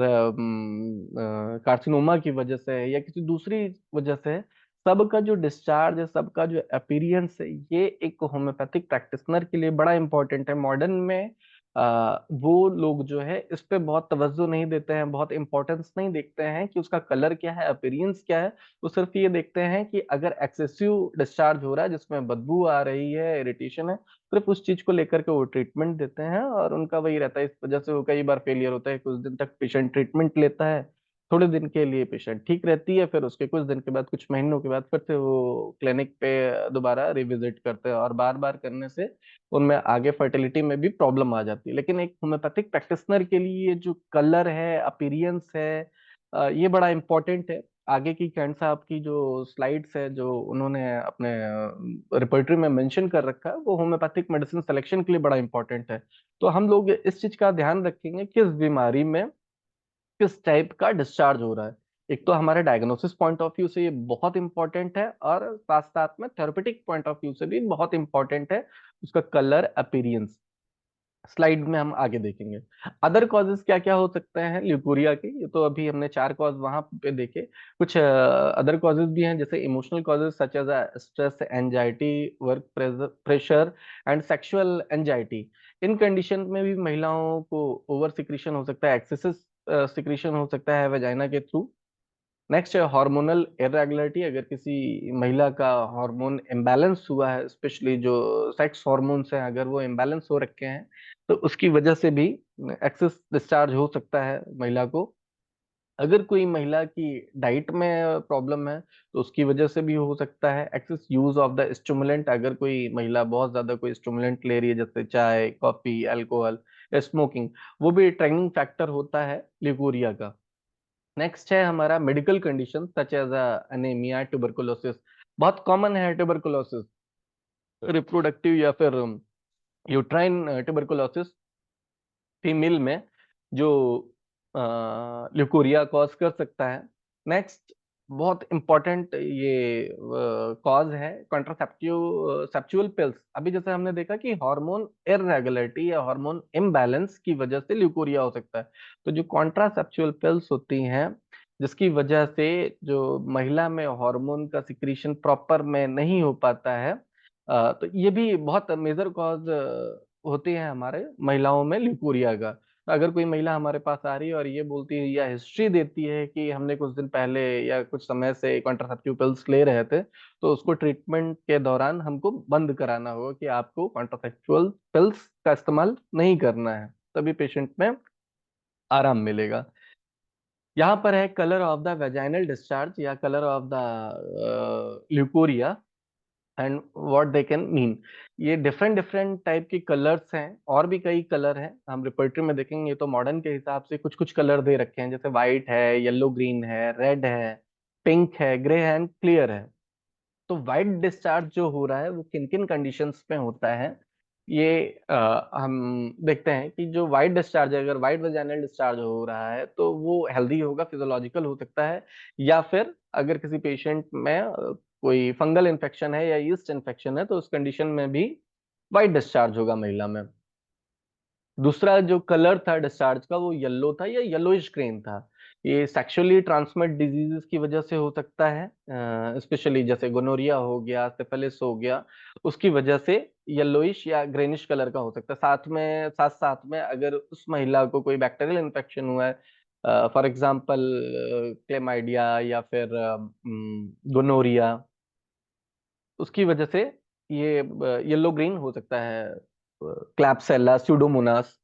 S3: कार्सिनोमा की वजह से है या किसी दूसरी वजह से है, सबका जो डिस्चार्ज है, सबका जो अपीरियंस है, ये एक होम्योपैथिक प्रैक्टिशनर के लिए बड़ा इंपॉर्टेंट है। मॉडर्न में वो लोग जो है इस पे बहुत तवज्जो नहीं देते हैं, बहुत इंपॉर्टेंस नहीं देखते हैं कि उसका कलर क्या है, अपीयरेंस क्या है। वो सिर्फ ये देखते हैं कि अगर एक्सेसिव डिस्चार्ज हो रहा है जिसमें बदबू आ रही है, इरिटेशन है, सिर्फ उस चीज को लेकर के वो ट्रीटमेंट देते हैं, और उनका वही रहता है। इस वजह से वो कई बार फेलियर होता है। कुछ दिन तक पेशेंट ट्रीटमेंट लेता है, थोड़े दिन के लिए पेशेंट ठीक रहती है, फिर उसके कुछ दिन के बाद, कुछ महीनों के बाद फिर से वो क्लिनिक पे दोबारा रिविजिट करते हैं, और बार बार करने से उनमें आगे फर्टिलिटी में भी प्रॉब्लम आ जाती है। लेकिन एक होम्योपैथिक प्रैक्टिशनर के लिए ये जो कलर है, अपीरियंस है, ये बड़ा इंपॉर्टेंट है। आगे की कैंट साहब की जो स्लाइड्स है, जो उन्होंने अपने रिपोर्टरी में मेंशन कर रखा है, वो होम्योपैथिक मेडिसिन सिलेक्शन के लिए बड़ा इंपॉर्टेंट है। तो हम लोग इस चीज का ध्यान रखेंगे किस बीमारी में किस टाइप का डिस्चार्ज हो रहा है। एक तो हमारे डायग्नोसिस पॉइंट ऑफ व्यू से ये बहुत इंपॉर्टेंट है, और साथ साथ में थेरेपेटिक पॉइंट ऑफ व्यू से भी बहुत इंपॉर्टेंट है उसका कलर अपीरियंस। स्लाइड में हम आगे देखेंगे अदर कॉजेज क्या क्या हो सकते हैं ल्यूकोरिया के। ये तो अभी हमने 4 कॉज वहां पे देखे। कुछ अदर कॉजेज भी हैं, जैसे emotional causes such as stress, anxiety, work pressure and sexual anxiety. इन कंडीशन में भी महिलाओं को ओवर सिक्रीशन हो सकता है, एक्सेसिव सिक्रीशन हो सकता है वेजाइना के थ्रू। नेक्स्ट है हार्मोनल इरेगुलरिटी। अगर किसी महिला का हार्मोन इम्बैलेंस हुआ है, स्पेशली जो सेक्स हार्मोन्स हैं, अगर वो इम्बैलेंस हो रखे हैं, तो उसकी वजह से भी एक्सेस डिस्चार्ज हो सकता है महिला को। अगर कोई महिला की डाइट में प्रॉब्लम है, तो उसकी वजह से भी हो सकता है। Excess use of the stimulant. अगर कोई महिला बहुत ज्यादा कोई स्टिमुलेंट ले रही है, जैसे चाय, कॉफी, अल्कोहल, स्मोकिंग, वो भी ट्रिगरिंग फैक्टर होता है ल्यूकोरिया का। नेक्स्ट है हमारा medical condition such as anaemia, tuberculosis. बहुत कॉमन है ट्यूबरकुलोसिस, रिप्रोडक्टिव या फिर यूट्राइन ट्यूबरकुलोसिस फीमेल में, जो ल्यूकोरिया कॉज कर सकता है। नेक्स्ट बहुत इंपॉर्टेंट ये कॉज है कॉन्ट्रासेप्टिव सेप्चुअल पिल्स। अभी जैसे हमने देखा कि हार्मोन इरेगुलरिटी या हार्मोन इम्बैलेंस की वजह से ल्यूकोरिया हो सकता है। तो जो कॉन्ट्रासेप्चुअल पिल्स होती हैं, जिसकी वजह से जो महिला में हार्मोन का सिक्रीशन प्रॉपर में नहीं हो पाता है, तो ये भी बहुत मेजर कॉज होती है हमारे महिलाओं में ल्यूकोरिया का। अगर कोई महिला हमारे पास आ रही है और ये बोलती है या हिस्ट्री देती है कि हमने कुछ दिन पहले या कुछ समय से कॉन्ट्रासेप्टिव पिल्स ले रहे थे, तो उसको ट्रीटमेंट के दौरान हमको बंद कराना होगा कि आपको कॉन्ट्रासेप्चुअल पिल्स का इस्तेमाल नहीं करना है, तभी पेशेंट में आराम मिलेगा। यहाँ पर है colour of the vaginal discharge या colour of the leucorrhoea and what they can mean. ये डिफरेंट डिफरेंट टाइप के कलर्स हैं, और भी कई कलर हैं, हम रिपर्टरी में देखेंगे तो मॉडर्न के हिसाब से कुछ कुछ कलर दे रखे हैं, जैसे वाइट है, येलो ग्रीन है, रेड है, पिंक है, ग्रे है एंड क्लियर है। तो वाइट डिस्चार्ज जो हो रहा है वो किन किन कंडीशंस में होता है, ये हम देखते हैं कि जो वाइट डिस्चार्ज है, अगर वाइट वेजाइनल डिस्चार्ज हो रहा है तो वो हेल्दी होगा, फिजियोलॉजिकल हो सकता है। या फिर अगर किसी पेशेंट में कोई फंगल इन्फेक्शन है या यीस्ट इन्फेक्शन है, तो उस कंडीशन में भी वाइट डिस्चार्ज होगा महिला में। दूसरा जो कलर था डिस्चार्ज का वो येलो था या येलोइश ग्रीन था। ये सेक्सुअली ट्रांसमिट डिजीजेस की वजह से हो सकता है, स्पेशली जैसे गोनोरिया हो गया, सिफिलिस हो गया, उसकी वजह से येलोइश या ग्रेनिश कलर का हो सकता है। साथ साथ में अगर उस महिला को कोई बैक्टीरियल इन्फेक्शन हुआ है, फॉर एग्जांपल क्लेमाइडिया या फिर गोनोरिया, उसकी वजह से ये येलो ग्रीन हो सकता है। क्लैप्सेला, स्यूडोमोनास,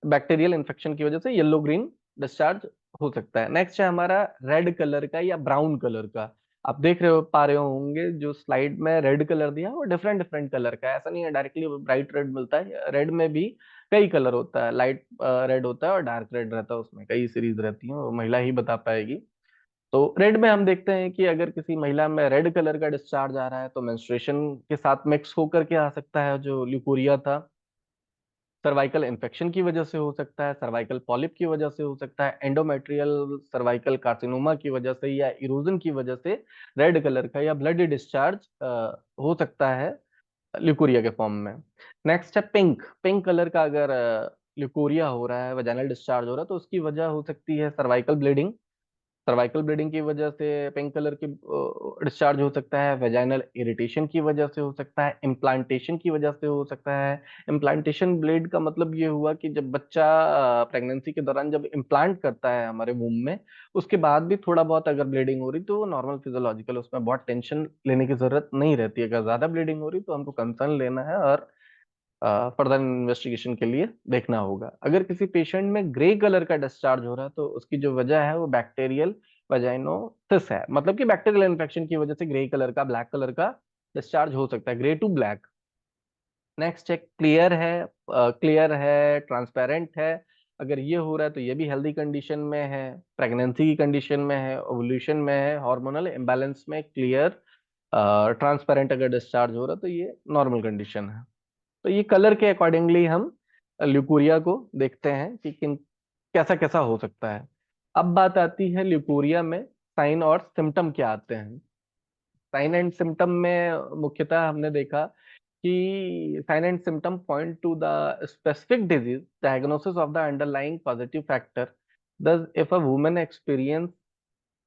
S3: बैक्टीरियल इन्फेक्शन की वजह से येलो ग्रीन डिस्चार्ज हो सकता है। नेक्स्ट है हमारा रेड कलर का या ब्राउन कलर का। आप देख रहे हो पा रहे होंगे जो स्लाइड में रेड कलर दिया है, वो डिफरेंट डिफरेंट कलर का है, ऐसा नहीं है डायरेक्टली ब्राइट रेड मिलता है। रेड में भी कई कलर होता है, लाइट रेड होता है और डार्क रेड रहता है, उसमें कई सीरीज रहती है, वो महिला ही बता पाएगी। तो रेड में हम देखते हैं कि अगर किसी महिला में रेड कलर का डिस्चार्ज आ रहा है, तो मेंस्ट्रुएशन के साथ मिक्स होकर के आ सकता है जो ल्यूकोरिया था। सर्वाइकल इन्फेक्शन की वजह से हो सकता है, सर्वाइकल पॉलिप की वजह से हो सकता है, एंडोमेट्रियल सर्वाइकल कार्सिनोमा की वजह से या इरोजन की वजह से रेड कलर का या ब्लड डिस्चार्ज हो सकता है ल्यूकोरिया के फॉर्म में। नेक्स्ट है पिंक। पिंक कलर का अगर ल्यूकोरिया हो रहा है, वजाइनल डिस्चार्ज हो रहा है, तो उसकी वजह हो सकती है सर्वाइकल ब्लीडिंग, सर्वाइकल ब्लीडिंग की वजह से पिंक कलर की डिस्चार्ज हो सकता है, वेजाइनल इरिटेशन की वजह से हो सकता है, इम्प्लांटेशन की वजह से हो सकता है। इम्प्लांटेशन ब्लीड का मतलब ये हुआ कि जब बच्चा प्रेगनेंसी के दौरान जब इम्प्लांट करता है हमारे वूम में, उसके बाद भी थोड़ा बहुत अगर ब्लीडिंग हो रही तो वो नॉर्मल फिजियोलॉजिकल, उसमें बहुत टेंशन लेने की जरूरत नहीं रहती है। अगर ज्यादा ब्लीडिंग हो रही तो हमको कंसर्न लेना है और फर्दर इन्वेस्टिगेशन के लिए देखना होगा। अगर किसी पेशेंट में ग्रे कलर का डिस्चार्ज हो रहा है तो उसकी जो वजह है वो बैक्टीरियल वजाइनोसिस है, मतलब कि बैक्टीरियल इन्फेक्शन की वजह से ग्रे कलर का, ब्लैक कलर का डिस्चार्ज हो सकता है, grey to black. Next check clear है, क्लियर है, ट्रांसपेरेंट है। अगर ये हो रहा है तो ये भी हेल्दी कंडीशन में है, प्रेगनेंसी की कंडीशन में है, ओवुलेशन में है, हार्मोनल इम्बैलेंस में, क्लियर ट्रांसपेरेंट अगर डिस्चार्ज हो रहा है तो ये नॉर्मल कंडीशन है। तो ये कलर के अकॉर्डिंगली हम ल्यूकोरिया को देखते हैं कि किन कैसा कैसा हो सकता है। अब बात आती है ल्यूकोरिया में साइन और सिम्टम क्या आते हैं। साइन एंड सिम्टम में मुख्यतः हमने देखा कि sign and symptom point to the specific disease diagnosis of the underlying positive factor. Thus, if a woman experience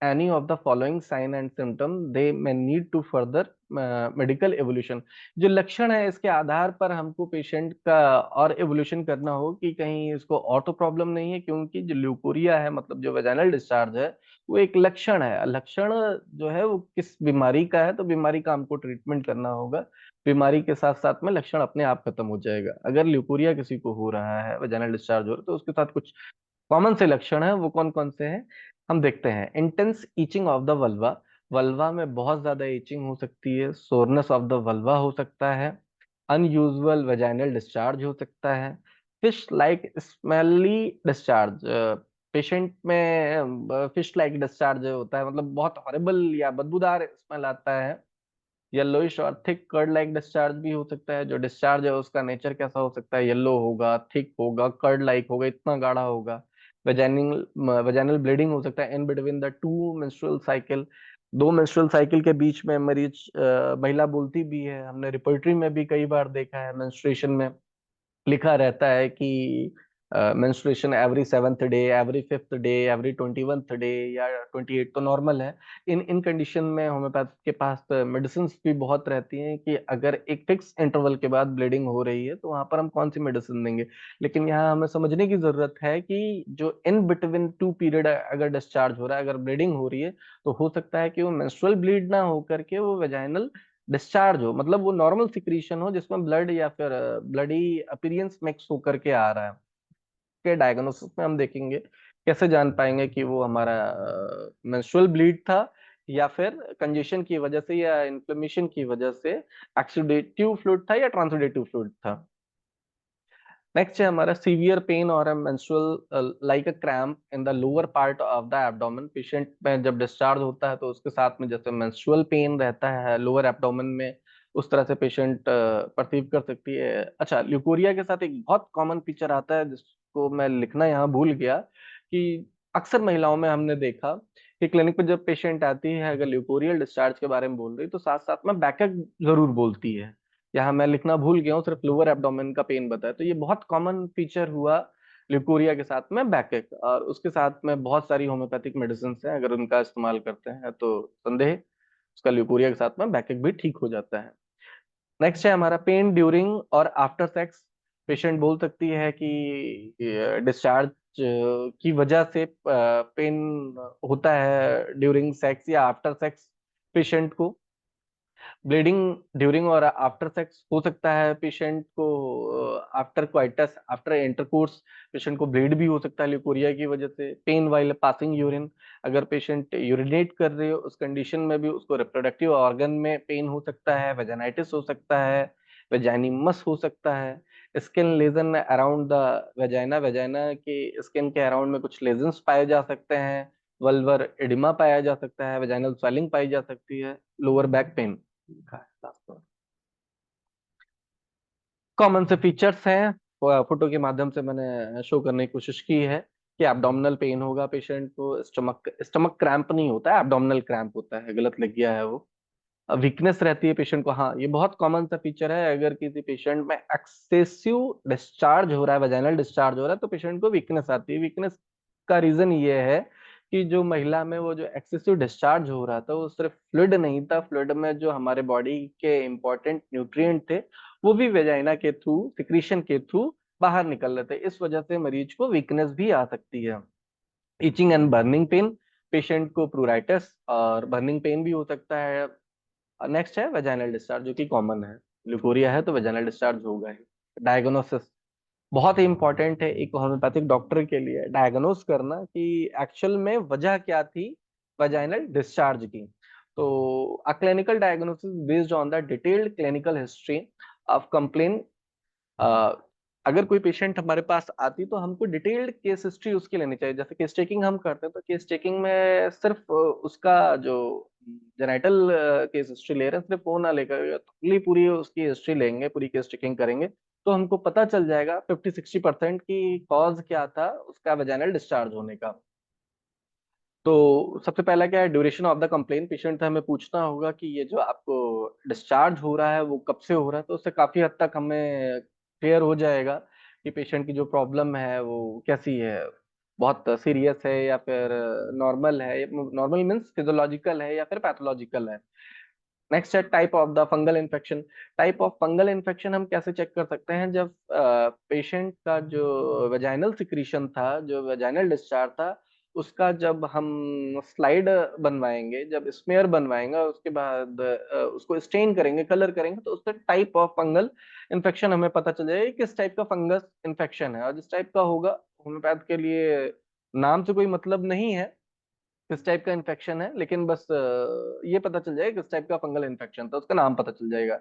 S3: any of the following sign and symptom, they may need to further medical evolution. जो लक्षण है इसके आधार पर हमको patient का और evolution करना हो कि कहीं इसको और तो प्रॉब्लम नहीं है, क्योंकि जो ल्यूकोरिया है, मतलब जो वेजाइनल डिस्चार्ज है, वो एक लक्षण है। लक्षण जो है वो किस बीमारी का है, तो बीमारी का हमको ट्रीटमेंट करना होगा। बीमारी के साथ साथ में लक्षण अपने आप खत्म हो जाएगा। अगर ल्यूकोरिया किसी को हो रहा है, वेजाइनल डिस्चार्ज हो रहा है, तो उसके साथ कुछ कॉमन से लक्षण है, वो कौन कौन से हैं हम देखते हैं। Intense itching of the vulva, vulva में बहुत ज्यादा ईचिंग हो सकती है। सोरनेस ऑफ द वल्वा हो सकता है। अनयूजुअल वेजाइनल डिस्चार्ज हो सकता है। Fish like smelly discharge, patient में फिश लाइक डिस्चार्ज होता है, मतलब बहुत हॉरिबल या बदबूदार स्मेल आता है। येलोइश और थिक कर्ड लाइक डिस्चार्ज भी हो सकता है। जो डिस्चार्ज है उसका नेचर कैसा हो सकता है, येलो होगा, थिक होगा, कर्ड लाइक होगा, इतना गाढ़ा होगा। वेजाइनल वेजाइनल ब्लीडिंग हो सकता है in between the two menstrual cycle, दो मेंस्ट्रुअल साइकिल के बीच में मरीज महिला बोलती भी है। हमने रिपोर्टरी में भी कई बार देखा है, मेंस्ट्रुएशन में लिखा रहता है कि menstruation every 7th day, every 5th day, every 21th day या 28 तो नॉर्मल है। इन इन कंडीशन में होम्योपैथ के पास मेडिसिन भी बहुत रहती हैं कि अगर एक फिक्स इंटरवल के बाद ब्लीडिंग हो रही है तो वहां पर हम कौन सी मेडिसिन देंगे। लेकिन यहाँ हमें समझने की जरूरत है कि जो इन बिटवीन टू पीरियड अगर डिस्चार्ज हो रहा है, अगर ब्लीडिंग हो रही है, तो हो सकता है कि वो मेंस्ट्रुअल ब्लीड ना होकर के वो वेजाइनल डिस्चार्ज हो, मतलब वो नॉर्मल सिक्रीशन हो जिसमें ब्लड या फिर ब्लडी अपीरियंस मिक्स होकर के आ रहा है। के डायग्नोसिस में हम देखेंगे, कैसे जान पाएंगे कि वो हमारा मेंस्ट्रुअल ब्लीड था या फिर कंजेशन की वजह से या इन्फ्लेमेशन की वजह से एक्सुडेटिव फ्लूइड था या ट्रांसुडेटिव फ्लूइड था। नेक्स्ट है हमारा सीवियर पेन और menstrual like a cramp in the lower part of the abdomen. Patient में जब डिस्चार्ज होता है तो उसके साथ में जैसे मेंस्ट्रुअल पेन रहता है लोअर एब्डोमेन में, उस तरह से पेशेंट परसीव कर सकती है। अच्छा, ल्यूकोरिया के साथ एक बहुत कॉमन फीचर आता है जिसको मैं लिखना यहाँ भूल गया, कि अक्सर महिलाओं में हमने देखा कि क्लिनिक पे जब पेशेंट आती है, अगर ल्यूकोरियल डिस्चार्ज के बारे में बोल रही तो साथ साथ में बैकअप जरूर बोलती है। यहाँ मैं लिखना भूल गया हूँ, सिर्फ लोअर एब्डोमेन का पेन बताया। तो ये बहुत कॉमन फीचर हुआ ल्यूकोरिया के साथ में बैकएक, और उसके साथ में बहुत सारी होम्योपैथिक मेडिसिन हैं, अगर उनका इस्तेमाल करते हैं तो संदेह उसका ल्यूकोरिया के साथ में बैकएक भी ठीक हो जाता है। नेक्स्ट है हमारा पेन ड्यूरिंग और आफ्टर सेक्स। पेशेंट बोल सकती है कि डिस्चार्ज की वजह से पेन होता है ड्यूरिंग सेक्स या आफ्टर सेक्स पेशेंट को। ब्लीडिंग ड्यूरिंग और आफ्टर सेक्स हो सकता है पेशेंट को, after coitus, after intercourse patient को ब्लीड भी हो सकता है ल्यूकोरिया की वजह से। पेन वाइल पासिंग यूरिन, अगर पेशेंट यूरिनेट कर रहे हो उस कंडीशन में भी उसको रिप्रोडक्टिव ऑर्गन में पेन हो सकता है, वेजानाइटिस हो सकता है, वेजाइनिमस हो सकता है। Skin lesion around the vagina, vagina के स्किन के अराउंड में कुछ लेजन्स पाए जा सकते हैं। वल्वर एडिमा पाया जा सकता है, वेजाइनल स्वेलिंग पाई जा सकती है, लोअर बैक पेन लिखा है लास्ट में। कॉमन से फीचर्स हैं, फोटो के माध्यम से मैंने शो करने की कोशिश की है कि एब्डोमिनल पेन होगा पेशेंट को, स्टमक स्टमक क्रैम्प नहीं होता है, एब्डोमिनल क्रैम्प होता है, गलत लग गया है वो। वीकनेस रहती है पेशेंट को। हाँ, ये बहुत कॉमन सा फीचर है, अगर किसी पेशेंट में एक्सेसिव डिस्चार्ज हो रहा है, वेजाइनल डिस्चार्ज हो रहा है, तो पेशेंट को वीकनेस आती है। वीकनेस का रीजन ये है कि जो महिला में वो जो एक्सेसिव डिस्चार्ज हो रहा था वो सिर्फ फ्लूइड नहीं था, फ्लूइड में जो हमारे बॉडी के इंपॉर्टेंट न्यूट्रिएंट थे वो भी वेजाइना के थ्रू, सिक्रीशन के थ्रू बाहर निकल रहे थे। इस वजह से मरीज को वीकनेस भी आ सकती है। Etching and burning pain, patient को प्रूराइटिस और बर्निंग पेन भी हो सकता है। नेक्स्ट है वेजाइनल डिस्चार्ज, जो कि कॉमन है। ल्यूकोरिया है तो वेजाइनल डिस्चार्ज होगा ही। डायग्नोसिस बहुत ही इंपॉर्टेंट है एक होम्योपैथिक डॉक्टर के लिए, डायग्नोस करना कि एक्चुअल में वजह क्या थी वेजाइनल डिस्चार्ज की। तो a clinical diagnosis based on the detailed clinical history of complain. अगर कोई पेशेंट हमारे पास आती तो हमको डिटेल्ड केस हिस्ट्री उसकी लेनी चाहिए। जैसे केस टेकिंग हम करते हैं तो केस टेकिंग में सिर्फ उसका जो जेनाइटल केस हिस्ट्री ले रहे हैं सिर्फ वो ना लेकर पूरी पूरी उसकी हिस्ट्री लेंगे, पूरी केस टेकिंग करेंगे तो हमको पता चल जाएगा 50-60% की कॉज क्या था उसका वेजाइनल डिस्चार्ज होने का। तो सबसे पहला क्या है, duration of the complain. Patient से हमें पूछना होगा कि ये जो आपको डिस्चार्ज हो रहा है वो कब से हो रहा है, तो उससे काफी हद तक हमें क्लियर हो जाएगा कि पेशेंट की जो प्रॉब्लम है वो कैसी है, बहुत सीरियस है या फिर नॉर्मल है। नॉर्मल मीन्स फिजियोलॉजिकल है या फिर पैथोलॉजिकल है। नेक्स्ट है type of the fungal infection. Type of fungal infection हम कैसे चेक कर सकते हैं, जब पेशेंट का जो वेजाइनल सिक्रीशन था, जो वेजाइनल डिस्चार्ज था, उसका जब हम स्लाइड बनवाएंगे, जब स्मेयर बनवाएंगे और उसके बाद उसको स्टेन करेंगे, कलर करेंगे, तो उसका टाइप ऑफ फंगल इन्फेक्शन हमें पता चल जाएगा कि किस टाइप का फंगस इन्फेक्शन है। और जिस टाइप का होगा, होम्योपैथ के लिए नाम से कोई मतलब नहीं है किस टाइप का इन्फेक्शन है, लेकिन बस ये पता चल जाएगा किस टाइप का फंगल इन्फेक्शन था, उसका नाम पता चल जाएगा।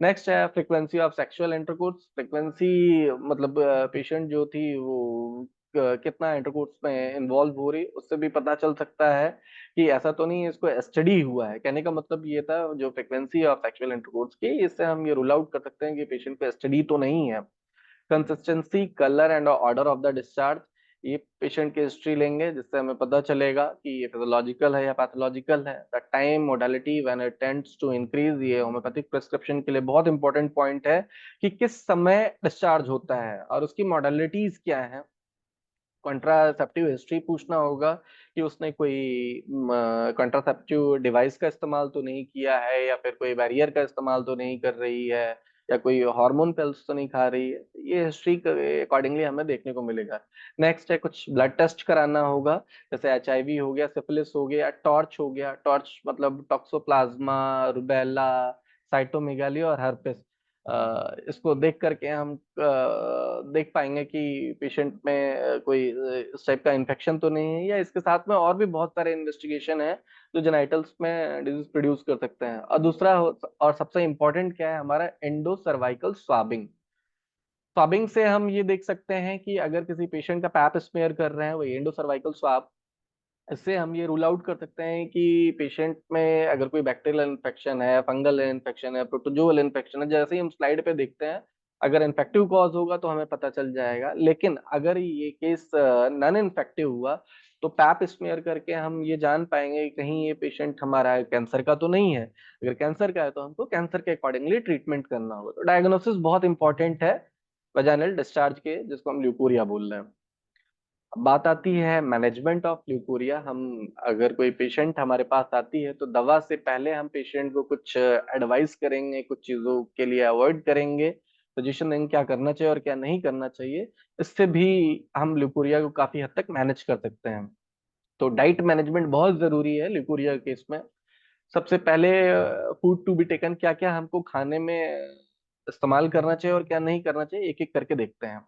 S3: नेक्स्ट है frequency of sexual intercourse. Frequency मतलब पेशेंट जो थी वो कितना इंटरकोर्स में इन्वॉल्व हो रही, उससे भी पता चल सकता है कि ऐसा तो नहीं है इसको एसटीडी हुआ है। कहने का मतलब ये था, जो फ्रीक्वेंसी ऑफ सेक्सुअल इंटरकोर्स की, इससे हम ये रूल आउट कर सकते हैं कि पेशेंट को एसटीडी तो नहीं है। Consistency, colour and order of the discharge, ये पेशेंट की हिस्ट्री लेंगे जिससे हमें पता चलेगा कि ये फिजियोलॉजिकल है या पैथोलॉजिकल है। The time, modality when it tends to increase, ये होम्योपैथिक प्रिस्क्रिप्शन के लिए बहुत इंपॉर्टेंट पॉइंट है कि किस समय डिस्चार्ज होता है और उसकी मॉडलिटीज क्या है। कॉन्ट्रासेप्टिव हिस्ट्री पूछना होगा कि उसने कोई कॉन्ट्रासेप्टिव डिवाइस का इस्तेमाल तो नहीं किया है, या फिर कोई बैरियर का इस्तेमाल तो नहीं कर रही है, या कोई हार्मोन पिल्स तो नहीं खा रही है। ये हिस्ट्री के अकॉर्डिंगली हमें देखने को मिलेगा। नेक्स्ट है कुछ ब्लड टेस्ट कराना होगा, जैसे एचआईवी हो गया, सिफिलिस हो गया, टॉर्च हो गया। टॉर्च मतलब टॉक्सोप्लाज्मा, रुबेला, साइटोमेगाली और हर्पेस। इसको देख करके हम देख पाएंगे कि पेशेंट में कोई इस टाइप का इन्फेक्शन तो नहीं है, या इसके साथ में और भी बहुत सारे इन्वेस्टिगेशन है जो जेनाइटल्स में डिजीज प्रोड्यूस कर सकते हैं। और दूसरा और सबसे इम्पोर्टेंट क्या है, हमारा एंडो सर्वाइकल स्वाबिंग। स्वाबिंग से हम ये देख सकते हैं कि अगर किसी पेशेंट का पैप स्मेयर कर रहे हैं वो एंडो सर्वाइकल स्वाब, इससे हम ये रूल आउट कर सकते हैं कि पेशेंट में अगर कोई बैक्टीरियल इन्फेक्शन है, फंगल इन्फेक्शन है, प्रोटोजोअल इन्फेक्शन है। जैसे ही हम स्लाइड पे देखते हैं, अगर इन्फेक्टिव कॉज होगा तो हमें पता चल जाएगा, लेकिन अगर ये केस नॉन इन्फेक्टिव हुआ तो पैप स्मेयर करके हम ये जान पाएंगे कि कहीं ये पेशेंट हमारा कैंसर का तो नहीं है। अगर कैंसर का है तो हमको कैंसर के अकॉर्डिंगली ट्रीटमेंट करना होगा। तो डायग्नोसिस बहुत इंपॉर्टेंट है वजाइनल डिस्चार्ज के, जिसको हम ल्यूकोरिया बोल रहे हैं। अब बात आती है मैनेजमेंट ऑफ ल्यूकोरिया। हम अगर कोई पेशेंट हमारे पास आती है तो दवा से पहले हम पेशेंट को कुछ एडवाइस करेंगे, कुछ चीजों के लिए अवॉइड करेंगे, सजेशन देंगे क्या करना चाहिए और क्या नहीं करना चाहिए। इससे भी हम ल्यूकोरिया को काफी हद तक मैनेज कर सकते हैं। तो डाइट मैनेजमेंट बहुत जरूरी है ल्यूकोरिया केस में। सबसे पहले फूड टू बी टेकन, क्या क्या हमको खाने में इस्तेमाल करना चाहिए और क्या नहीं करना चाहिए, एक एक करके देखते हैं।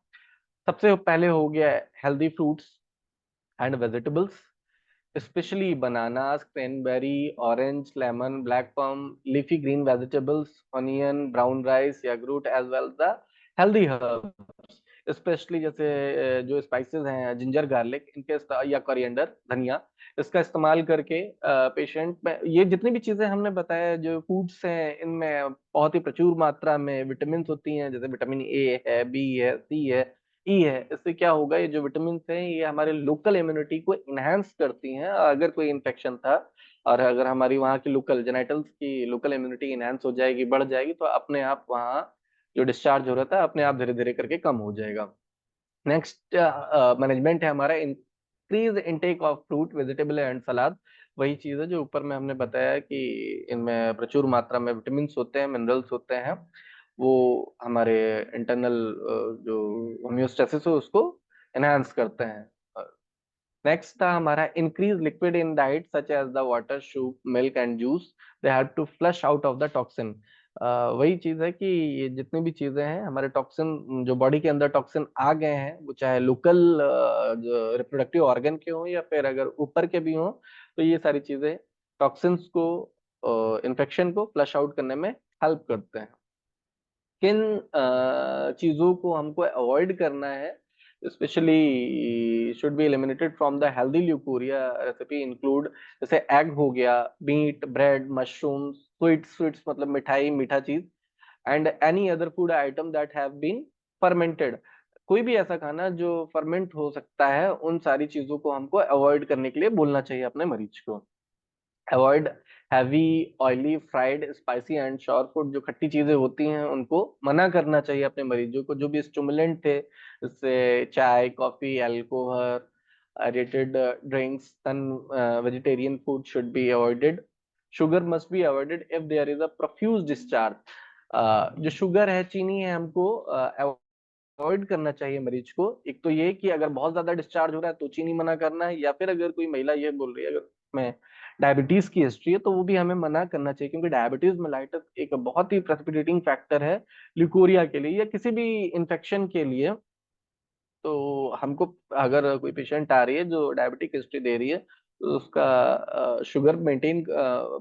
S3: सबसे पहले हो गया healthy fruits and vegetables, especially bananas, cranberry, orange, lemon, black plum, leafy green vegetables, onion, brown rice, yagroot, as well as the healthy herbs, especially जैसे जो स्पाइसेस हैं, जिंजर गार्लिक, या कोरिएंडर, धनिया, इसका इस्तेमाल करके पेशेंट में ये जितनी भी चीजें हमने बताया जो फूड्स हैं, इनमें बहुत ही प्रचुर मात्रा में विटामिन होती हैं, जैसे विटामिन ए है, बी है, सी है, ई है। इससे क्या होगा, ये जो विटामिन हैं ये हमारे लोकल इम्यूनिटी को इनहेंस करती हैं। अगर कोई इन्फेक्शन था और अगर हमारी वहाँ की लोकल जेनाइटल्स की लोकल इम्यूनिटी इनहेंस हो जाएगी, बढ़ जाएगी, तो अपने आप वहाँ जो डिस्चार्ज हो रहा था अपने आप धीरे धीरे करके कम हो जाएगा। नेक्स्ट मैनेजमेंट है हमारा increase intake of fruit, vegetable and salad. वही चीज है जो ऊपर में हमने बताया कि इनमें प्रचुर मात्रा में विटामिन होते हैं, मिनरल्स होते हैं, वो हमारे इंटरनल जो होम्योस्टेसिस है उसको एनहांस करते हैं। नेक्स्ट था हमारा increase liquid in diet such as the water, soup, milk and juice, they have to flush out of the toxin. वही चीज है कि ये जितनी भी चीजें हैं हमारे टॉक्सिन, जो बॉडी के अंदर टॉक्सिन आ गए हैं, वो चाहे लोकल रिप्रोडक्टिव ऑर्गन के हों या फिर अगर ऊपर के भी हों, तो ये सारी चीजें टॉक्सिन्स को, इन्फेक्शन को फ्लश आउट करने में हेल्प करते हैं। किन चीजों को हमको अवॉइड करना है, specially should be eliminated from the healthy leucorrhoea recipe include, जैसे एग हो गया, मीट, ब्रेड, मशरूम, स्वीट्स मतलब मिठाई, मीठा चीज, and any other food item that have been fermented. कोई भी ऐसा खाना जो फर्मेंट हो सकता है, उन सारी चीजों को हमको अवॉइड करने के लिए बोलना चाहिए अपने मरीज को। Avoid heavy, oily, fried, spicy and sure food, जो खट्टी चीजें होती हैं उनको मना करना चाहिए अपने मरीजों को। जो भी स्टिमुलेंट थे, जैसे चाय, coffee, alcohol, aerated drinks, non vegetarian food should be avoided. Sugar must be avoided if there is a profuse discharge. जो शुगर है, चीनी है, हमको अवॉइड करना चाहिए मरीज को। एक तो ये कि अगर बहुत ज्यादा डिस्चार्ज हो रहा है तो चीनी मना करना है, या फिर अगर कोई महिला ये बोल रही है अगर मैं डायबिटीज की हिस्ट्री है, तो वो भी हमें मना करना चाहिए, क्योंकि डायबिटीज मेलाइटस एक बहुत ही प्रेसिपिटेटिंग फैक्टर है ल्यूकोरिया के लिए या किसी भी इन्फेक्शन के लिए। तो हमको, अगर कोई पेशेंट आ रही है जो डायबिटिक हिस्ट्री दे रही है, तो उसका शुगर मेंटेन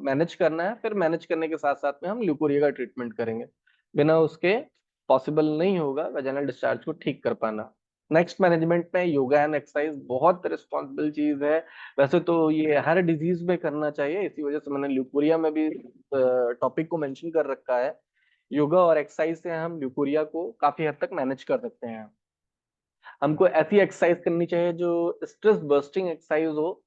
S3: मैनेज करना है, फिर मैनेज करने के साथ साथ में हम ल्यूकोरिया का ट्रीटमेंट करेंगे। बिना उसके पॉसिबल नहीं होगा वेजाइनल डिस्चार्ज को ठीक कर पाना। नेक्स्ट मैनेजमेंट में योगा एंड एक्सरसाइज बहुत रिस्पॉन्सिबल चीज है। वैसे तो ये हर डिजीज में करना चाहिए, इसी वजह से मैंने ल्यूकोरिया में भी टॉपिक को मेंशन कर रखा है। योगा और एक्सरसाइज से हम ल्यूकोरिया को काफी हद तक मैनेज कर सकते हैं। हमको ऐसी एक्सरसाइज करनी चाहिए जो स्ट्रेस बर्स्टिंग एक्सरसाइज हो।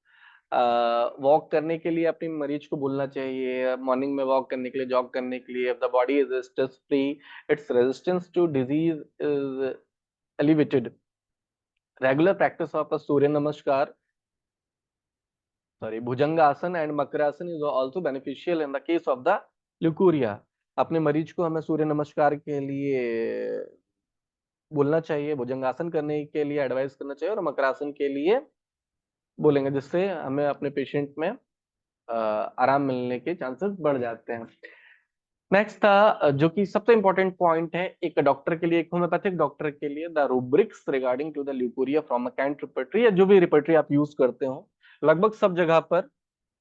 S3: वॉक करने के लिए अपनी मरीज को बोलना चाहिए, मॉर्निंग में वॉक करने के लिए, जॉग करने के लिए। The body is stress free, its resistance to disease is elevated. Regular practice of a Surya Namaskar, sorry, Bhujangasana and Makarasana is also beneficial in the case of the leucorrhoea. अपने मरीज को हमें सूर्य नमस्कार के लिए बोलना चाहिए, भुजंगासन करने के लिए एडवाइस करना चाहिए, और मकरासन के लिए बोलेंगे, जिससे हमें अपने पेशेंट में आराम मिलने के चांसेस बढ़ जाते हैं। नेक्स्ट था जो कि सबसे इंपॉर्टेंट पॉइंट है एक डॉक्टर के लिए, एक होम्योपैथिक डॉक्टर के लिए, the rubrics regarding to the leucorrhoea from a Kent repertory, या जो भी रिपर्टरी आप यूज करते हो, लगभग सब जगह पर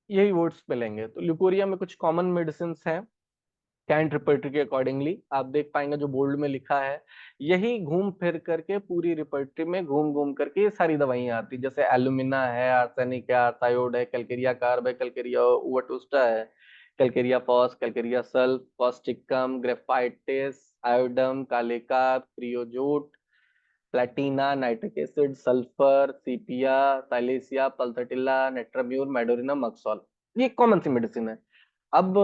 S3: यही वर्ड्स मिलेंगे। तो ल्यूकोरिया में कुछ कॉमन मेडिसिन हैं कैंट रिपर्टरी के अकॉर्डिंगली, आप देख पाएंगे जो बोल्ड में लिखा है, यही घूम फिर करके पूरी रिपर्टरी में घूम घूम करके ये सारी दवाइयां आती, जैसे एल्यूमिना है, आर्सेनिक है, आर्थायोड है, कैलकेरिया कार्ब है, कैलकेरिया उवटुस्टा है, calcarea phos, calcarea sulph, causticum, graphites, iodum, कालेका, creosote, platina, nitric acid, sulphur, sepia, silicea, pulsatilla, natrum mur, medorrhinum, merc sol. ये कॉमन सी मेडिसिन है। अब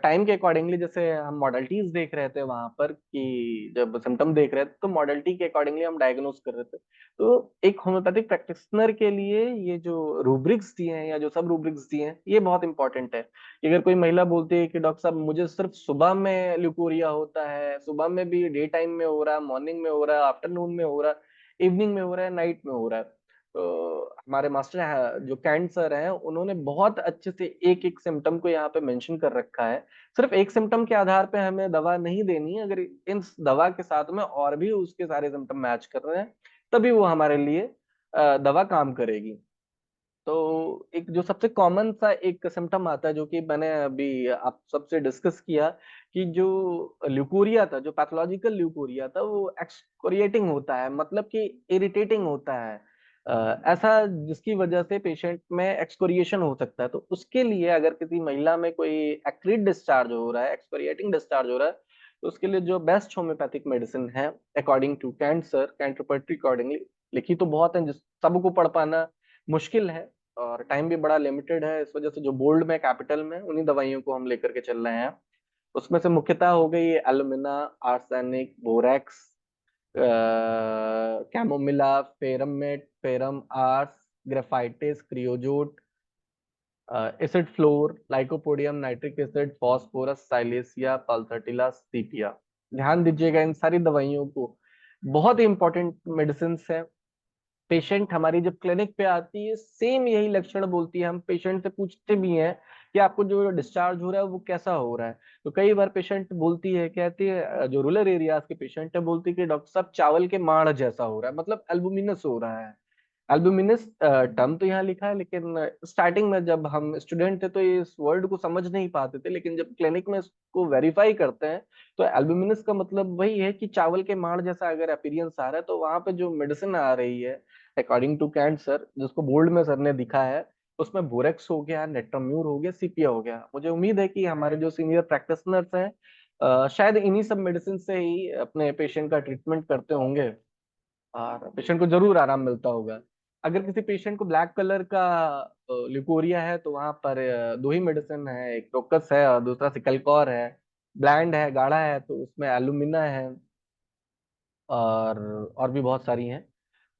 S3: टाइम के अकॉर्डिंगली, जैसे हम मॉडलिटीज देख रहे थे वहां पर, कि जब सिम्टम देख रहे थे तो मॉडलिटी के अकॉर्डिंगली हम डायग्नोस कर रहे थे। तो एक होम्योपैथिक प्रैक्टिशनर के लिए ये जो रूब्रिक्स दिए हैं या जो सब रूब्रिक्स दिए हैं, ये बहुत इंपॉर्टेंट है। कि अगर कोई महिला बोलती है कि डॉक्टर साहब मुझे सिर्फ सुबह में ल्यूकोरिया होता है, सुबह में भी, डे टाइम में हो रहा है, मॉर्निंग में हो रहा है, आफ्टरनून में हो रहा है, इवनिंग में हो रहा है, नाइट में हो रहा है, तो हमारे मास्टर जो कैंट सर हैं, उन्होंने बहुत अच्छे से एक एक सिम्टम को यहाँ पे मेंशन कर रखा है। सिर्फ एक सिम्टम के आधार पे हमें दवा नहीं देनी है, अगर इन दवा के साथ में और भी उसके सारे सिम्टम मैच कर रहे हैं, तभी वो हमारे लिए दवा काम करेगी। तो एक जो सबसे कॉमन सा एक सिम्टम आता है, जो कि मैंने अभी आप सबसे डिस्कस किया, कि जो ल्यूकोरिया था, जो पैथोलॉजिकल ल्यूकोरिया था, वो एक्सकोरिएटिंग होता है, मतलब कि इरिटेटिंग होता है। ऐसा जिसकी वजह से पेशेंट में एक्सकोरिएशन हो सकता है। तो उसके लिए अगर किसी महिला में कोई एक्रीट डिस्चार्ज हो रहा है, एक्सकोरिएटिंग डिस्चार्ज हो रहा है, तो उसके लिए जो बेस्ट होम्योपैथिक मेडिसिन है according to Kent sir, Kent repertory accordingly, लिखी तो बहुत है, जिस सबको पढ़ पाना मुश्किल है, और टाइम भी बड़ा लिमिटेड है, इस वजह से जो बोल्ड में, कैपिटल में, उन्हीं दवाइयों को हम लेकर के चल रहे हैं। उसमें से मुख्यतः हो गई alumina, arsenic, borax, chamomilla, ferrum met, ferrum ars, graphites, creosote, acid fluor, lycopodium, nitric acid, phosphorus, silicea, pulsatilla, sepia. ध्यान दीजिएगा इन सारी दवाइयों को, बहुत ही इंपॉर्टेंट मेडिसिन है। पेशेंट हमारी जब क्लिनिक पे आती है सेम यही लक्षण बोलती है, हम पेशेंट से पूछते भी हैं कि आपको जो डिस्चार्ज हो रहा है वो कैसा हो रहा है। तो कई बार पेशेंट बोलती है, कहती है, जो रूरल एरियाज के पेशेंट है बोलती है कि डॉक्टर साहब चावल के माड़ जैसा हो रहा है, मतलब एल्बुमिनस हो रहा है। एल्बुमिनस टर्म तो यहाँ लिखा है, लेकिन स्टार्टिंग में जब हम स्टूडेंट थे तो ये इस वर्ड को समझ नहीं पाते थे, लेकिन जब क्लिनिक में इसको वेरीफाई करते हैं तो एल्बुमिनस का मतलब वही है कि चावल के माड़ जैसा अगर अपीयरेंस आ रहा है, तो वहां पे जो मेडिसिन आ रही है अकॉर्डिंग टू कैंट सर, जिसको बोर्ड में सर ने दिखा है, उसमें बोरेक्स हो गया, नेट्राम्यूर हो गया, सीपिया हो गया। मुझे उम्मीद है कि हमारे जो सीनियर प्रैक्टिशनर्स हैं शायद इन्हीं सब मेडिसिन से ही अपने पेशेंट का ट्रीटमेंट करते होंगे और पेशेंट को जरूर आराम मिलता होगा। अगर किसी पेशेंट को ब्लैक कलर का ल्यूकोरिया है तो वहां पर दो ही मेडिसिन है, एक टोकस है और दूसरा सिकलकॉर है। ब्लैंड है, गाढ़ा है, तो उसमें एलुमिना है और भी बहुत सारी हैं।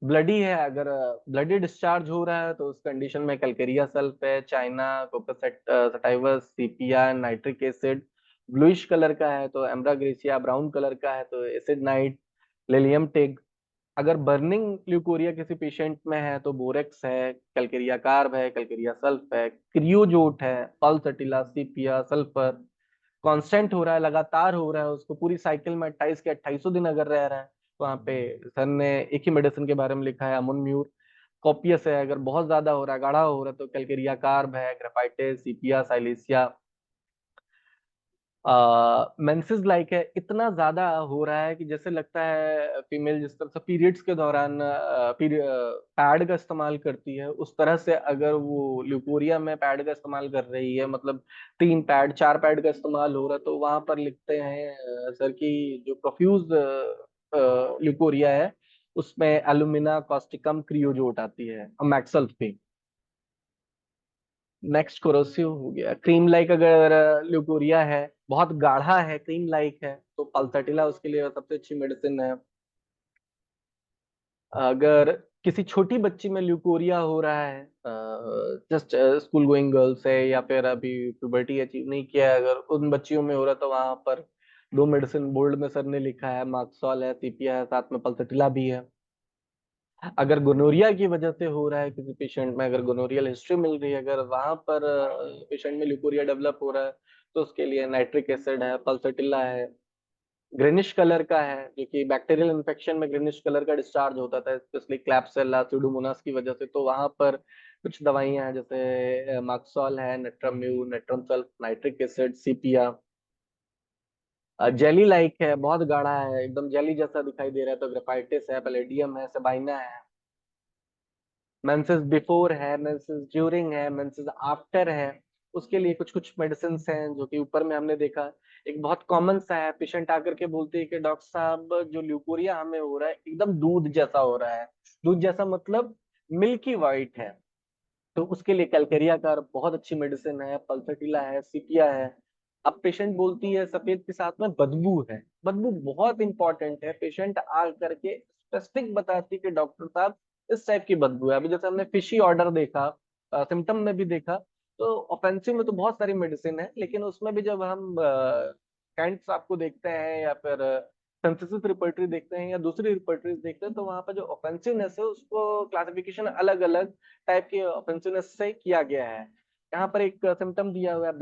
S3: ब्लडी है, अगर ब्लडी डिस्चार्ज हो रहा है तो उस कंडीशन में कैलकेरिया सल्फ है, चाइना, कोकोसेट सटाइवस, सीपिया, नाइट्रिक एसिड। ब्लूइश कलर का है तो एम्ब्राग्रेसिया, ब्राउन कलर का है तो एसिड नाइट, लिलियम टिग। अगर बर्निंग ल्यूकोरिया किसी पेशेंट में है तो बोरेक्स है, कैलकेरिया कार्ब है, कैलकेरिया सल्फ है, क्रियोजोट है, पल्सटिला, सीपिया, सल्फर। कांस्टेंट हो रहा है, लगातार हो रहा है, उसको पूरी साइकिल में 28 के 28 दिन अगर रह रहा है तो वहाँ पे सर ने एक ही मेडिसिन के बारे में लिखा है, अमोन्म्यूर। कॉपियस है, अगर बहुत ज्यादा हो रहा है, गाढ़ा हो रहा है, तो कैलकेरिया कार्ब है, ग्रेफाइटिस, सीपिया, साइलेसिया। मेंसेस लाइक है, इतना ज्यादा हो रहा है कि जैसे लगता है फीमेल जिस तरह से पीरियड्स के दौरान पैड का इस्तेमाल करती है, उस तरह से अगर वो ल्यूकोरिया में पैड का इस्तेमाल कर रही है, मतलब 3 पैड 4 पैड का इस्तेमाल हो रहा है, तो वहां पर लिखते हैं सर की जो प्रोफ्यूज ल्यूकोरिया है उसमें एलुमिना, कॉस्टिकम, क्रियोजोट आती है, मैक्सल्फी। नेक्स्ट कोरोसिव हो गया। क्रीम लाइक अगर ल्यूकोरिया है, बहुत गाढ़ा है, क्रीम लाइक है, तो पल्सटिला उसके लिए सबसे अच्छी मेडिसिन है। अगर किसी छोटी बच्ची में ल्यूकोरिया हो रहा है, जस्ट स्कूल गोइंग गर्ल्स है या फिर अभी प्यूबर्टी अचीव नहीं किया है, अगर उन बच्चियों में हो रहा है तो वहां पर दो मेडिसिन बोल्ड में सर ने लिखा है, मार्क्सॉल है, सीपिया है, साथ में पल्सटिला भी है। अगर गोनोरिया की वजह से हो रहा है किसी पेशेंट में, अगर गोनोरियल हिस्ट्री मिल रही है, अगर वहां पर पेशेंट में ल्यूकोरिया डेवलप हो रहा है, तो उसके लिए नाइट्रिक एसिड है, पल्सटिला है। ग्रेनिश कलर का है, जो कि बैक्टीरियल इन्फेक्शन में ग्रेनिश कलर का डिस्चार्ज होता था, स्पेशली क्लैप्सिला, स्यूडोमोनास की वजह से, तो वहां पर कुछ दवाइयां हैं, जैसे मार्क्सॉल है, नेट्राम्यू, नेट्रम सल्फ, नाइट्रिक एसिड, सीपिया। जेली लाइक है, बहुत गाढ़ा है, एकदम जेली जैसा दिखाई दे रहा है, तो ग्रेफाइटिस है, पैलेडियम है, सेबाइना है। मेंसेस बिफोर है, मेंसेस ड्यूरिंग है, मेंसेस आफ्टर है, उसके लिए कुछ कुछ मेडिसिन हैं जो कि ऊपर में हमने देखा। एक बहुत कॉमन सा है, पेशेंट आकर के बोलते हैं कि डॉक्टर साहब जो ल्यूकोरिया हमें हो रहा है एकदम दूध जैसा हो रहा है। दूध जैसा मतलब मिल्की वाइट है, तो उसके लिए कैलकेरिया का बहुत अच्छी मेडिसिन है, पल्सटिला है, सीपिया है। अब पेशेंट बोलती है सफेद के साथ में बदबू है, बदबू बहुत इंपॉर्टेंट है। पेशेंट आ करके स्पेसिफिक बताती है कि डॉक्टर साहब इस टाइप की बदबू है। अभी जैसे हमने फिशी ऑर्डर देखा, सिम्टम में भी देखा, तो ऑफेंसिव में तो बहुत सारी मेडिसिन है, लेकिन उसमें भी जब हम कैंट्स आपको देखते हैं या फिर सिंथेसिस रिपर्टरी देखते हैं या दूसरी रिपर्टरीज देखते हैं, तो वहां पर जो ऑफेंसिवनेस है उसको क्लासिफिकेशन अलग अलग टाइप के ऑफेंसिवनेस से किया गया है। यहाँ पर एक सिम्टम दिया हुआ है,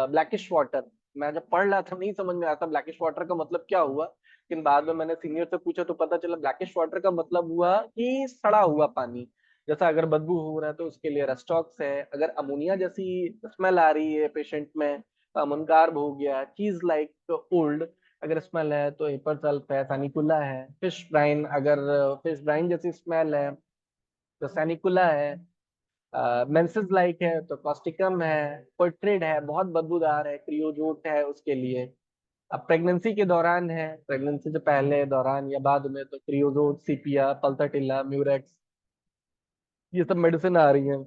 S3: ब्लैकिश वाटर। मैं जब पढ़ रहा था नहीं समझ में आता ब्लैकिश वाटर का मतलब क्या हुआ, लेकिन बाद में मैंने सीनियर से पूछा तो पता चला ब्लैकिश वाटर का मतलब हुआ कि सड़ा हुआ पानी। जैसा अगर बदबू हो रहा है तो उसके लिए रेस्टॉक्स है। अगर अमोनिया जैसी स्मेल आ रही है पेशेंट में तो अमोनकार्ब हो गया। चीज लाइक ओल्ड अगर स्मेल है तो हेपर सल्फ है, सानिकुला है। फिश ब्राइन, अगर फिश ब्राइन जैसी स्मेल है तो सैनिकुला है। मेंसेस लाइक है तो कॉस्टिकम है। पोर्ट्रेड है, बहुत बदबूदार है, क्रियोजोट है उसके लिए। अब प्रेगनेंसी के दौरान है, प्रेगनेंसी से पहले, दौरान या बाद में, तो क्रियोजोट, सीपिया, पल्सटिला, म्यूरेक्स, ये सब मेडिसिन आ रही है।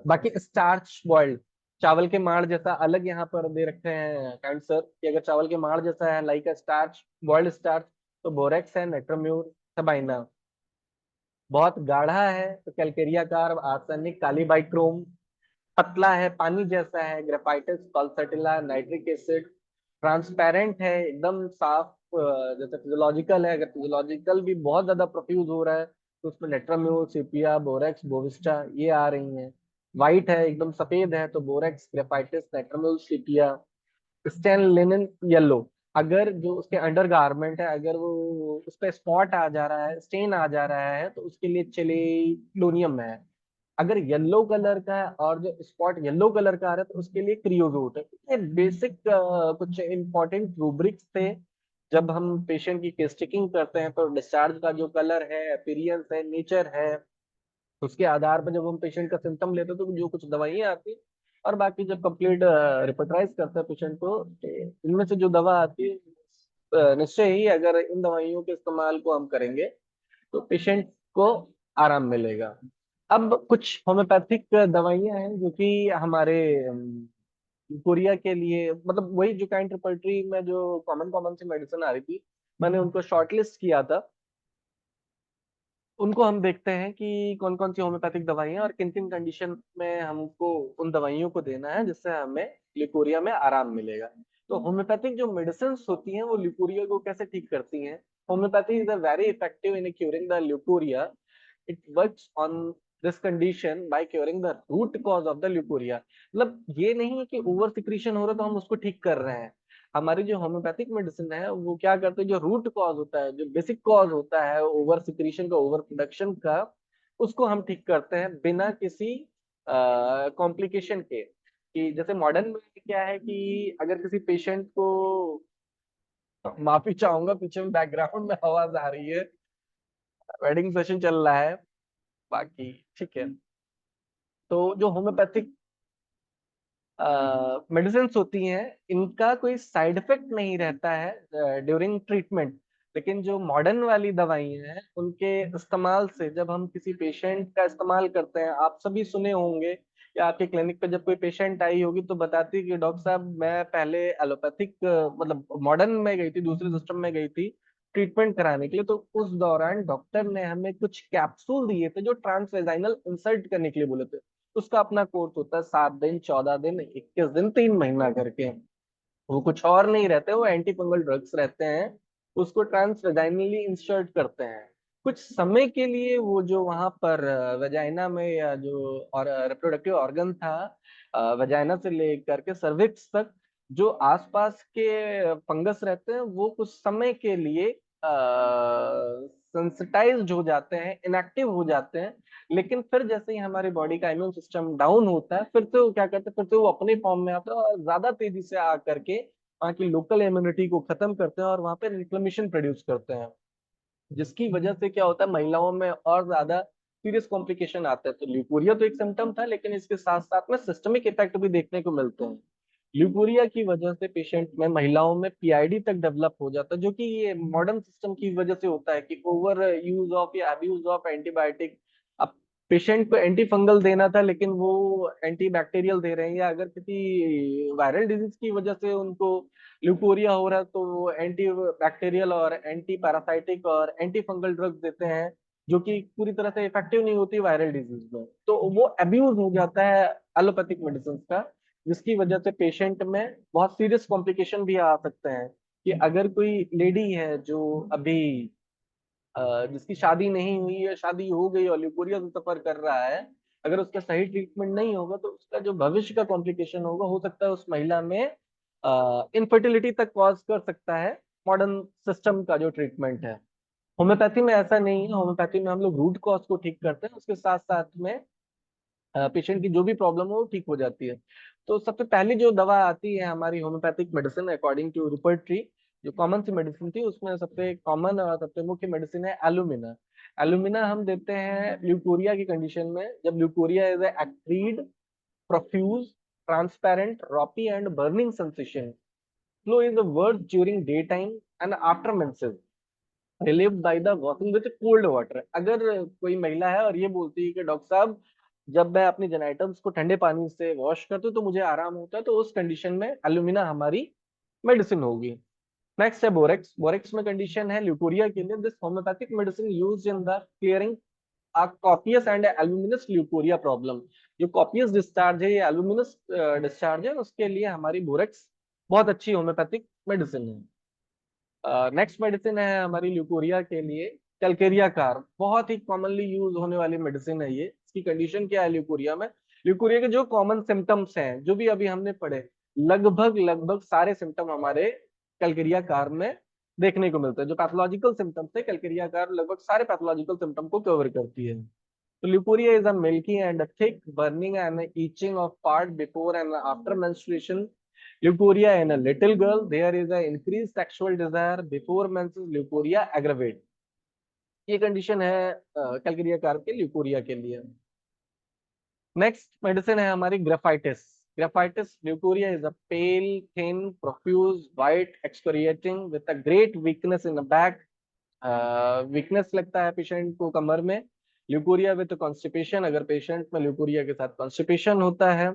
S3: बाकी स्टार्च बॉइल्ड, चावल के माड़ जैसा अलग यहाँ पर दे रखे हैं कैंसर कि अगर चावल के माड़ जैसा है लाइक स्टार्च, बॉइल्ड स्टार्च, तो बोरेक्स है, नेट्रोम्यूर, सबाइना। बहुत गाढ़ा है तो कैलकेरिया कार्ब, आर्सेनिक, काली बाइक्रोम। पतला है, पानी जैसा है, graphites, Pulsatilla, nitric acid. Transparent है, एकदम साफ, जैसे फिजियोलॉजिकल है। अगर फिजियोलॉजिकल भी बहुत ज्यादा प्रोफ्यूज हो रहा है तो उसमें नेट्राम्यूल, सिपिया, बोरेक्स, बोविस्टा ये आ रही हैं। वाइट है, एकदम सफेद है, तो borax, graphites, natrum mur, sepia. Stain linen yellow, अगर जो उसके अंडर गारमेंट है अगर वो उस पर स्पॉट आ जा रहा है, स्टेन आ जा रहा है, तो उसके लिए चेलेडोनियम है। अगर येलो कलर का है और जो स्पॉट येलो कलर का आ रहा है तो उसके लिए क्रियोजोट है। ये बेसिक कुछ इंपॉर्टेंट रूब्रिक्स थे। जब हम पेशेंट की केस चेकिंग करते हैं तो डिस्चार्ज का जो कलर है, अपीयरेंस है, नेचर है, उसके आधार पर जब हम पेशेंट का सिम्टम लेते हैं तो जो कुछ दवाइयाँ आती हैं, और बाकी जब कंप्लीट रिपोर्टराइज करते हैं पेशेंट को, इनमें से जो दवा आती है निश्चय ही अगर इन दवाइयों के इस्तेमाल को हम करेंगे तो पेशेंट को आराम मिलेगा। अब कुछ होम्योपैथिक दवाइयां हैं जो कि हमारे कोरिया के लिए, मतलब वही जो काइंड रिपर्टरी में जो कॉमन कॉमन सी मेडिसिन आ रही थी, मैंने उनको शॉर्टलिस्ट किया था। उनको हम देखते हैं कि कौन कौन सी होम्योपैथिक दवाइयां और किन किन कंडीशन में हमको उन दवाइयों को देना है जिससे हमें ल्यूकोरिया में आराम मिलेगा। तो होम्योपैथिक जो मेडिसिन होती हैं वो ल्यूकोरिया को कैसे ठीक करती हैं? Homoeopathy is a very effective in curing the leucorrhoea. It works on this condition by curing the root cause of the leucorrhoea. मतलब ये नहीं है कि ओवर सिक्रीशन हो रहा है तो हम उसको ठीक कर रहे हैं। हमारी जो होम्योपैथिक मेडिसिन है वो क्या करते हैं, जो रूट कॉज होता है, जो बेसिक कॉज होता है ओवर सिक्रीशन का, ओवर प्रोडक्शन का, उसको हम ठीक करते हैं बिना किसी कॉम्प्लिकेशन के। कि जैसे मॉडर्न में क्या है कि अगर किसी पेशेंट को, माफी चाहूंगा पीछे में बैकग्राउंड में आवाज आ रही है, वेडिंग सेशन चल रहा है, बाकी ठीक है। तो जो होम्योपैथिक मेडिसिन होती हैं इनका कोई साइड इफेक्ट नहीं रहता है ड्यूरिंग ट्रीटमेंट। लेकिन जो मॉडर्न वाली दवाइयां हैं उनके इस्तेमाल से जब हम किसी पेशेंट का इस्तेमाल करते हैं, आप सभी सुने होंगे या आपके क्लिनिक पे जब कोई पेशेंट आई होगी तो बताती है कि डॉक्टर साहब मैं पहले एलोपैथिक, मतलब मॉडर्न में गई थी, दूसरे सिस्टम में गई थी ट्रीटमेंट कराने के लिए, तो उस दौरान डॉक्टर ने हमें कुछ कैप्सूल दिए थे जो ट्रांसवेजाइनल इंसर्ट करने के लिए बोले थे। उसका अपना कोर्स होता है 7 दिन, 14 दिन, 21 दिन, 3 महीना करके। वो कुछ और नहीं रहते, वो एंटी फंगल ड्रग्स रहते हैं। उसको ट्रांसवेजाइनली इंसर्ट करते हैं कुछ समय के लिए। वो जो वहां पर वेजाइना में या जो और रिप्रोडक्टिव ऑर्गन था, वेजाइना से लेकर के सर्विक्स तक, जो आसपास के फंगस रहते हैं वो कुछ समय के लिए सेंसिटाइज्ड हो जाते हैं, इनएक्टिव हो जाते हैं। लेकिन फिर जैसे ही हमारी बॉडी का इम्यून सिस्टम डाउन होता है, फिर तो क्या करते हैं, फिर तो वो अपने फॉर्म में आता है और ज्यादा तेजी से आ करके वहाँ की लोकल इम्यूनिटी को खत्म करते हैं और वहाँ पे इन्फ्लेमेशन प्रोड्यूस करते हैं, जिसकी वजह से क्या होता है, महिलाओं में और ज्यादा सीरियस कॉम्प्लिकेशन आते हैं। तो ल्यूकोरिया तो एक सिम्टम था, लेकिन इसके साथ साथ में सिस्टमिक इफेक्ट भी देखने को मिलते हैं। ल्यूकोरिया की वजह से पेशेंट में, महिलाओं में पीआईडी तक डेवलप हो जाता है, जो कि ये मॉडर्न सिस्टम की वजह से होता है कि ओवर यूज ऑफ या अब्यूज ऑफ एंटीबायोटिक। अब पेशेंट को एंटी फंगल देना था लेकिन वो एंटी बैक्टीरियल दे रहे हैं, या अगर किसी वायरल डिजीज की वजह से उनको ल्यूकोरिया हो रहा है तो वो एंटी बैक्टीरियल और एंटी पैरासाइटिक और एंटी फंगल ड्रग्स देते हैं, जो कि पूरी तरह से इफेक्टिव नहीं होती वायरल डिजीज में। तो वो अब्यूज हो जाता है एलोपैथिक मेडिसिन का, जिसकी वजह से पेशेंट में बहुत सीरियस कॉम्प्लिकेशन भी आ सकते हैं। कि अगर कोई लेडी है जो अभी जिसकी शादी नहीं हुई है, शादी हो गई और ल्यूकोरिया से सफर कर रहा है, अगर उसका सही ट्रीटमेंट नहीं होगा तो उसका जो भविष्य का कॉम्प्लिकेशन होगा, हो सकता है उस महिला में इनफर्टिलिटी तक कॉज कर सकता है मॉडर्न सिस्टम का जो ट्रीटमेंट है। होम्योपैथी में ऐसा नहीं है। होम्योपैथी में हम लोग रूट कॉज को ठीक करते हैं, उसके साथ साथ में पेशेंट की जो भी प्रॉब्लम हो वो ठीक हो जाती है। तो सबसे पहली जो दवा आती है हमारी homoeopathic medicine according to repertory, जो कॉमन सी मेडिसिन थी उसमें सबसे कॉमन और सबसे मुख्य मेडिसिन है एलुमिना। एलुमिना हम देते हैं ल्यूकोरिया की कंडीशन में, जब leucorrhoea is acrid, profuse, transparent, ropy and burning sensation, flow is the worst during day time and after menses, relieved by the washing with cold water. अगर कोई महिला है और ये बोलती है कि डॉक्टर साहब जब मैं अपनी जेनाइटल्स को ठंडे पानी से वॉश करती हूँ तो मुझे आराम होता है, तो उस कंडीशन में एल्यूमिना हमारी मेडिसिन होगी। नेक्स्ट है बोरेक्स। बोरेक्स में कंडीशन है ल्यूकोरिया के लिए, this homoeopathic medicine used in the clearing copious and albuminous leucorrhoea problem. जो कॉपियस डिस्चार्ज है, ये एल्यूमिनस डिस्चार्ज है, उसके लिए हमारी बोरेक्स बहुत अच्छी होम्योपैथिक मेडिसिन है। नेक्स्ट मेडिसिन है हमारी ल्यूकोरिया के लिए कैलकेरिया कार। बहुत ही कॉमनली यूज होने वाली मेडिसिन है ये। इसकी कंडीशन क्या है ल्यूकोरिया में? ल्यूकोरिया के जो कॉमन सिम्टम्स हैं, जो भी अभी हमने पढ़े, लगभग लगभग सारे सिम्टम हमारे कैलकेरिया कार में देखने को मिलते हैं। जो पैथोलॉजिकल सिम्टम्स है, कैलकेरिया कार लगभग सारे पैथोलॉजिकल सिम्टम को कवर करती है। तो leukorrhea is a milky and a thick burning and itching of part before and after menstruation. Leukorrhea in a little girl, there is a increased sexual desire before menses. Leukorrhea aggravate. ये condition है calcarea carb के leucorrhoea के लिए। Next medicine है हमारी graphites. Graphites leucorrhoea is a pale thin profuse white excoriating with a great weakness in the back. Weakness लगता है patient को कमर में। ल्यूकोरिया विद कॉन्स्टिपेशन, अगर पेशेंट में ल्यूकोरिया के साथ कॉन्स्टिपेशन होता है।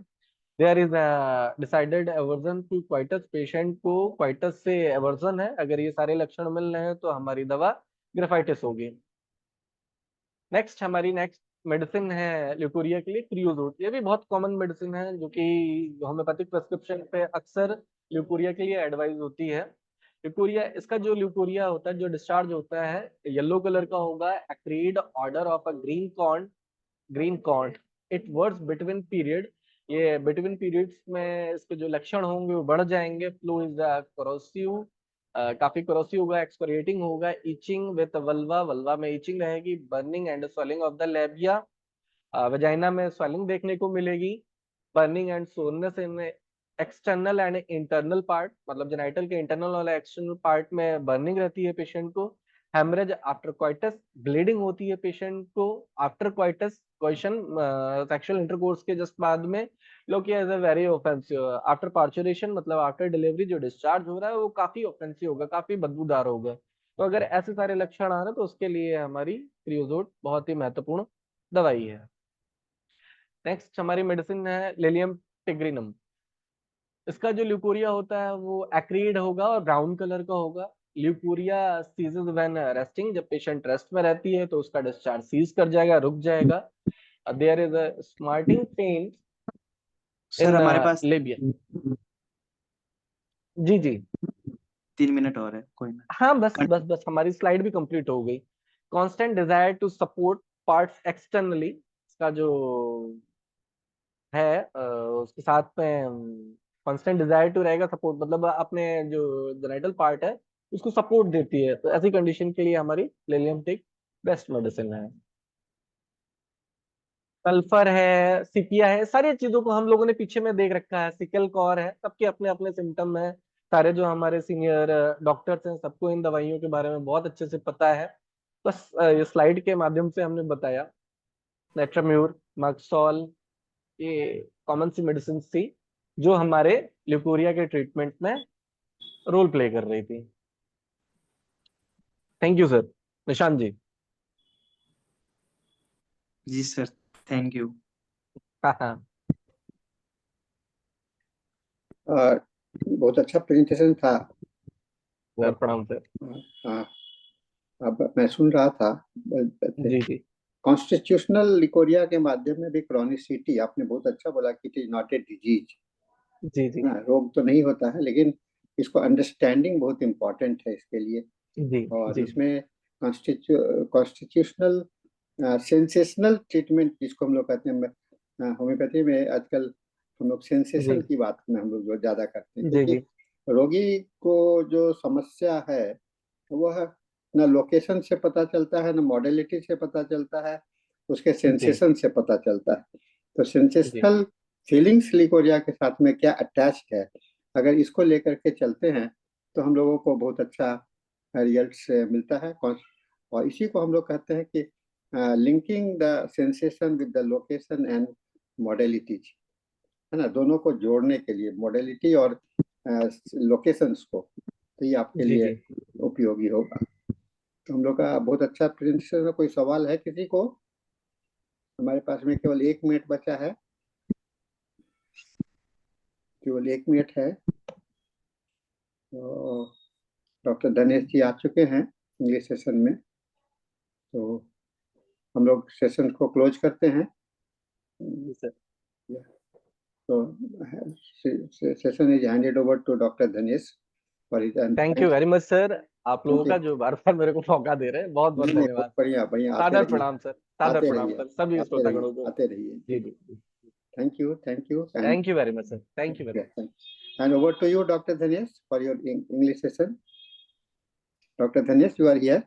S3: There is a decided aversion to coitus, patient को क्वाइटस से एवर्जन है। अगर ये सारे लक्षण मिल रहे हैं तो हमारी दवा ग्राफाइटिस होगी। नेक्स्ट मेडिसिन है ल्यूकोरिया के लिए क्रियोजोट। ये भी बहुत कॉमन मेडिसिन है जो कि होम्योपैथिक प्रिस्क्रिप्शन पे अक्सर ल्यूकोरिया के लिए एडवाइस होती है। ल्यूकोरिया, इसका जो ल्यूकोरिया होता है, जो डिस्चार्ज होता है, येलो कलर का होगा, acrid order of a green corn. It words between period. ये बिटवीन पीरियड्स में इसके जो लक्षण होंगे वो बढ़ जाएंगे। फ्लो इज कोरोसिव, काफी कोरोसिव होगा, एक्सकोरिएटिंग होगा, इचिंग विद वल्वा, वल्वा में इचिंग रहेगी, burning and swelling of the labia, vagina में स्वेलिंग देखने को मिलेगी, burning and soreness in external and internal part, मतलब जेनाइटल के इंटरनल और एक्सटर्नल पार्ट में बर्निंग रहती है पेशेंट को। हेमरेज आफ्टर क्वाइटस, ब्लीडिंग होती है पेशेंट को after coitus, question sexual intercourse के जस्ट बाद में। Lochia as a very offensive after parturition, मतलब आफ्टर डिलीवरी जो डिस्चार्ज हो रहा है वो काफी ऑफेंसिव होगा, काफी बदबूदार होगा। तो अगर ऐसे सारे लक्षण आ रहे हैं तो उसके लिए हमारी क्रियोजोट बहुत ही महत्वपूर्ण दवाई है। नेक्स्ट हमारी मेडिसिन है लेलियम टिग्रिनम। इसका जो ल्यूकोरिया होता है वो एक्रीड होगा और ब्राउन कलर का होगा। ल्यूकोरिया सीजेस व्हेन रेस्टिंग, जब पेशेंट रेस्ट में रहती है तो उसका डिस्चार्ज सीज कर जाएगा, रुक जाएगा। There is a smarting pain
S2: sir
S3: in
S2: हमारे पास
S3: लेबिया। जी जी।
S2: 3 मिनट और है, कोई ना।
S3: हाँ, बस हमारी स्लाइड भी कंप्लीट हो गई। Constant desire to support parts externally, इसका जो है उसके साथ में कांस्टेंट डिजायर टू रहेगा, सपोर्ट मतलब अपने जो जेनिटल पार्ट है उसको सपोर्ट देती है। तो ऐसी कंडीशन के लिए हमारी लेलियम टिक बेस्ट मेडिसिन है। सल्फर है, सिपिया है, सारी चीजों को हम लोगों ने पीछे में देख रखा है। सिकल कॉर है, सबके अपने अपने सिम्टम है। सारे जो हमारे सीनियर डॉक्टर्स हैं सबको इन दवाइयों के बारे में बहुत अच्छे से पता है। बस ये स्लाइड के माध्यम से हमने बताया। नेट्राम्यूर, मक्सॉल, ये कॉमन सी मेडिसिन थी जो हमारे ल्यूकोरिया के ट्रीटमेंट में रोल प्ले कर रही थी। Thank you sir. Nishant ji.
S2: जी सर, थैंक यू।
S3: हाँ हाँ।
S1: और बहुत अच्छा प्रेजेंटेशन था।
S3: सर
S1: और
S3: प्रणाम सर।
S1: हाँ, अब मैं सुन रहा था।
S3: जी जी
S1: कॉन्स्टिट्यूशनल लिकोरिया के माध्यम में भी क्रॉनिसिटी, आपने बहुत अच्छा बोला कि it is not a disease.
S3: जी जी
S1: रोग तो नहीं होता है, लेकिन इसको अंडरस्टैंडिंग बहुत इम्पोर्टेंट है इसके लिए।
S3: जी
S1: और
S3: जी
S1: इसमें कॉन्स्टिट्यूशनल सेंसेशनल ट्रीटमेंट जिसको हम लोग कहते हैं होम्योपैथी में, आजकल हम लोग
S3: जी
S1: सेंसेशन की बात में हम लोग ज्यादा करते हैं,
S3: जी
S1: क्योंकि
S3: जी
S1: रोगी को जो समस्या है वह न लोकेशन से पता चलता है, न मॉडलिटी से पता चलता है, उसके
S3: जी
S1: सेंसेशन से पता चलता है। तो
S3: जी
S1: सेंसेशनल फीलिंग्स लिकोरिया के साथ में क्या अटैच्ड है, अगर इसको लेकर के चलते हैं तो हम लोगों को बहुत अच्छा रिजल्ट मिलता है। और इसी को हम लोग कहते हैं कि linking the sensation with the location and modalities, है ना, दोनों को जोड़ने के लिए मॉडलिटी और लोकेशंस को, तो ये आपके
S3: जी
S1: लिए
S3: जी।
S1: उपयोगी होगा। तो हम लोग का बहुत अच्छा प्रेजेंटेशन है। कोई सवाल है किसी को? हमारे पास में केवल 1 मिनट बचा है, केवल 1 मिनट है। तो डॉक्टर धनेश जी आ चुके हैं इंग्लिश सेशन में, तो हम लोग सेशन को क्लोज करते हैं।
S3: सर
S1: तो session is handed over to doctor Dhanesh for his.
S3: Thank you very much sir, आप लोगों
S1: Thank
S3: का
S1: you.
S3: जो बार बार मेरे को मौका दे रहे हैं, बहुत बहुत
S1: नहीं,
S3: धन्यवाद।
S1: बढ़िया बढ़िया, आते
S3: सादर
S1: रहिए,
S3: प्रणाम सर, सादर
S1: आते
S3: प्रणाम
S1: रहिए,
S3: सर सभी
S1: आते
S3: श्रोतागणों
S1: रहिए,
S3: को।
S1: आते रहिए।
S3: जी जी,
S1: thank you, thank you,
S3: thank you very much sir, thank you very much.
S1: and over to you, Dr. Dhanesh, for your English session. Dr. Dhanesh, you are here.